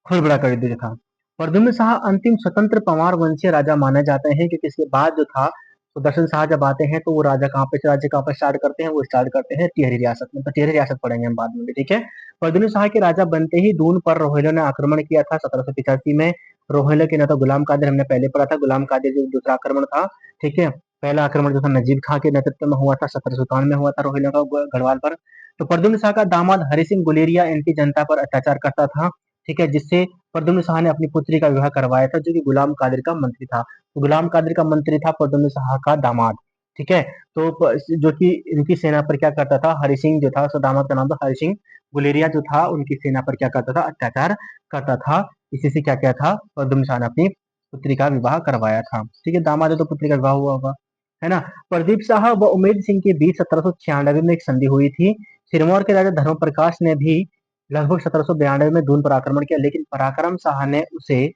खुरबुड़ा का युद्ध जो था। प्रद्युम्न शाह अंतिम स्वतंत्र पंवार वंशीय राजा माने जाते हैं, क्योंकि इसके बाद जो था सुदर्शन शाह जब आते हैं तो वो राज्य कहाँ पे स्टार्ट करते हैं, वो स्टार्ट करते हैं टिहरी रियासत में। तो टिहरी रियासत पढ़ेंगे हम बाद में भी, ठीक है। प्रद्युम्न शाह के राजा बनते ही दून पर रोहिलों ने आक्रमण किया था 1785 में। रोहिलों के नेता गुलाम कादिर हमने पहले पढ़ा था, गुलाम कादिर जो दूसरा आक्रमण था, ठीक है। पहला आक्रमण जो था नजीब खां के नेतृत्व में हुआ था, 1757 में हुआ था रोहिलों का गढ़वाल पर। तो प्रद्युम्न शाह का दामाद हरि सिंह गुलेरिया इनकी जनता पर अत्याचार करता था, ठीक है, जिससे प्रद्युम्न शाह ने अपनी पुत्री का विवाह करवाया था, जो कि गुलाम कादिर का मंत्री था। तो गुलाम कादिर का मंत्री था प्रद्युम्न शाह का दामाद, ठीक है। तो जो कि इनकी सेना पर क्या करता था, हरि सिंह जो था, उसका दामाद का नाम था हरि सिंह गुलेरिया जो था, उनकी सेना पर क्या करता था, अत्याचार करता था। इसी से क्या क्या था, प्रद्युम्न शाह ने अपनी पुत्री का विवाह करवाया था, ठीक है। दामाद है तो पुत्री का विवाह हुआ होगा, है ना। प्रदीप शाह व उमेद सिंह के बीच 1796 में एक संधि हुई थी। सिरमौर के राजा धर्म प्रकाश ने भी लगभग 1792 में दून पर आक्रमण किया, लेकिन पराक्रम शाह ने उसे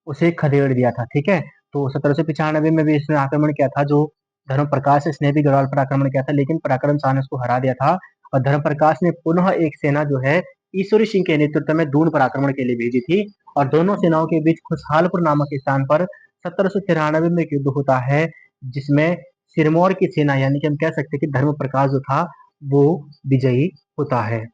उसे खदेड़ दिया था, ठीक है। तो 1795 में भी इसने आक्रमण किया था, जो धर्म प्रकाश इसने भी गढ़वाल पर आक्रमण किया था, लेकिन पराक्रम शाह ने उसको हरा दिया था, और धर्म प्रकाश ने पुनः एक सेना जो है ईश्वरी सिंह के नेतृत्व में दून पर आक्रमण के लिए भेजी थी, और दोनों सेनाओं के बीच खुशहालपुर नामक स्थान पर 1793 में एक युद्ध होता है, जिसमें सिरमौर की सेना यानी कि हम कह सकते हैं कि धर्म प्रकाश जो था वो विजयी होता है,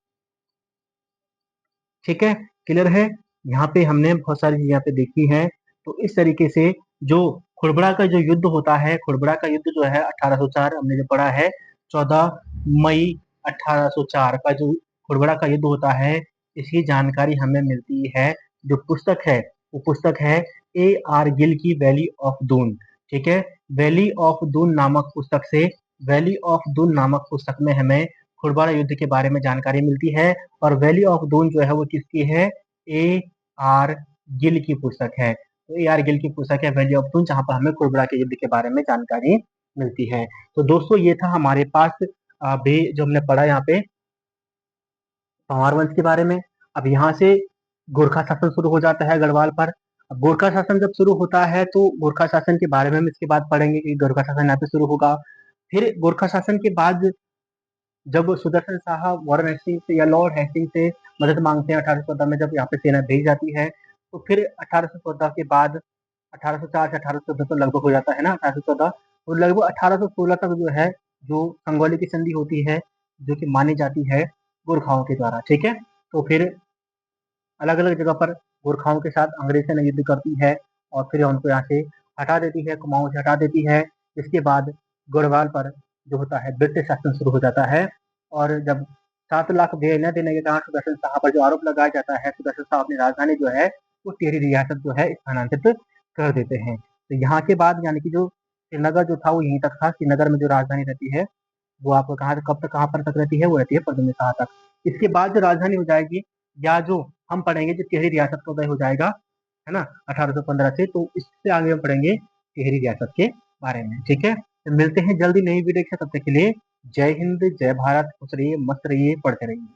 ठीक है। क्लियर है, यहाँ पे हमने बहुत सारी चीजें यहाँ पे देखी हैं। तो इस तरीके से जो खुरबुड़ा का जो युद्ध होता है, खुरबुड़ा का युद्ध जो है 1804 हमने जो पढ़ा है, 14 मई 1804 का जो खुरबुड़ा का युद्ध होता है, इसकी जानकारी हमें मिलती है, जो पुस्तक है वो पुस्तक है ए आर गिल की वैली ऑफ दून, ठीक है। वैली ऑफ दून नामक पुस्तक से, वैली ऑफ दून नामक पुस्तक में हमें खुरबुड़ा युद्ध के बारे में जानकारी मिलती है, और वैली ऑफ दून जो है वो किसकी है, ए आर गिल की पुस्तक है। तो ए आर गिल की पुस्तक है वैली ऑफ दून, जहां पर हमें खुरबुड़ा के युद्ध के बारे में जानकारी मिलती है। तो दोस्तों ये था हमारे पास अभी जो हमने पढ़ा यहाँ पे पंवार वंश के बारे में। अब यहाँ से गोरखा शासन शुरू हो जाता है गढ़वाल पर, अब गोरखा शासन जब शुरू होता है तो गोरखा शासन के बारे में हम इसके बाद पढ़ेंगे कि गोरखा शासन यहाँ पे शुरू होगा। फिर गोरखा शासन के बाद जब सुदर्शन शाह वारेन हेस्टिंग से या लॉर्ड हेस्टिंग से मदद मांगते हैं 1814 में, जब यहाँ पे सेना भेजी जाती है, तो फिर 1814 के बाद 1804 से 1814 तो लगभग हो जाता है ना 1814, तो लगभग 1816 तक जो है जो संगौली की संधि होती है, जो कि मानी जाती है गोरखाओं के द्वारा। ठीक है, तो फिर अलग अलग जगह पर गोरखाओं के साथ अंग्रेज सेना युद्ध करती है और फिर उनको यहाँ से हटा देती है, कुमाऊं से हटा देती है। इसके बाद गढ़वाल पर जो होता है ब्रिटिश शासन शुरू हो जाता है, और जब 7 लाख न देने के कारण सुदर्शन शाह पर जो आरोप लगाया जाता है, सुदर्शन शाह अपनी राजधानी जो है वो टिहरी रियासत जो है स्थानांतरित कर देते हैं। तो यहाँ के बाद यानी कि जो श्रीनगर जो था वो यहीं तक था। श्रीनगर में जो राजधानी रहती है वो आपको कहाँ कब तक कहाँ पर तक रहती है, वो रहती है परदुम शाह तक। इसके बाद जो राजधानी हो जाएगी, या जो हम पढ़ेंगे जो टिहरी रियासत का उदय हो जाएगा, है ना, 1815 से, तो इससे आगे हम पढ़ेंगे टिहरी रियासत के बारे में। ठीक है, तो मिलते हैं जल्दी नई वीडियो के साथ, तब तक के लिए जय हिंद, जय भारत, खुश रहिए, मस्त रहिए, पढ़ते रहिए।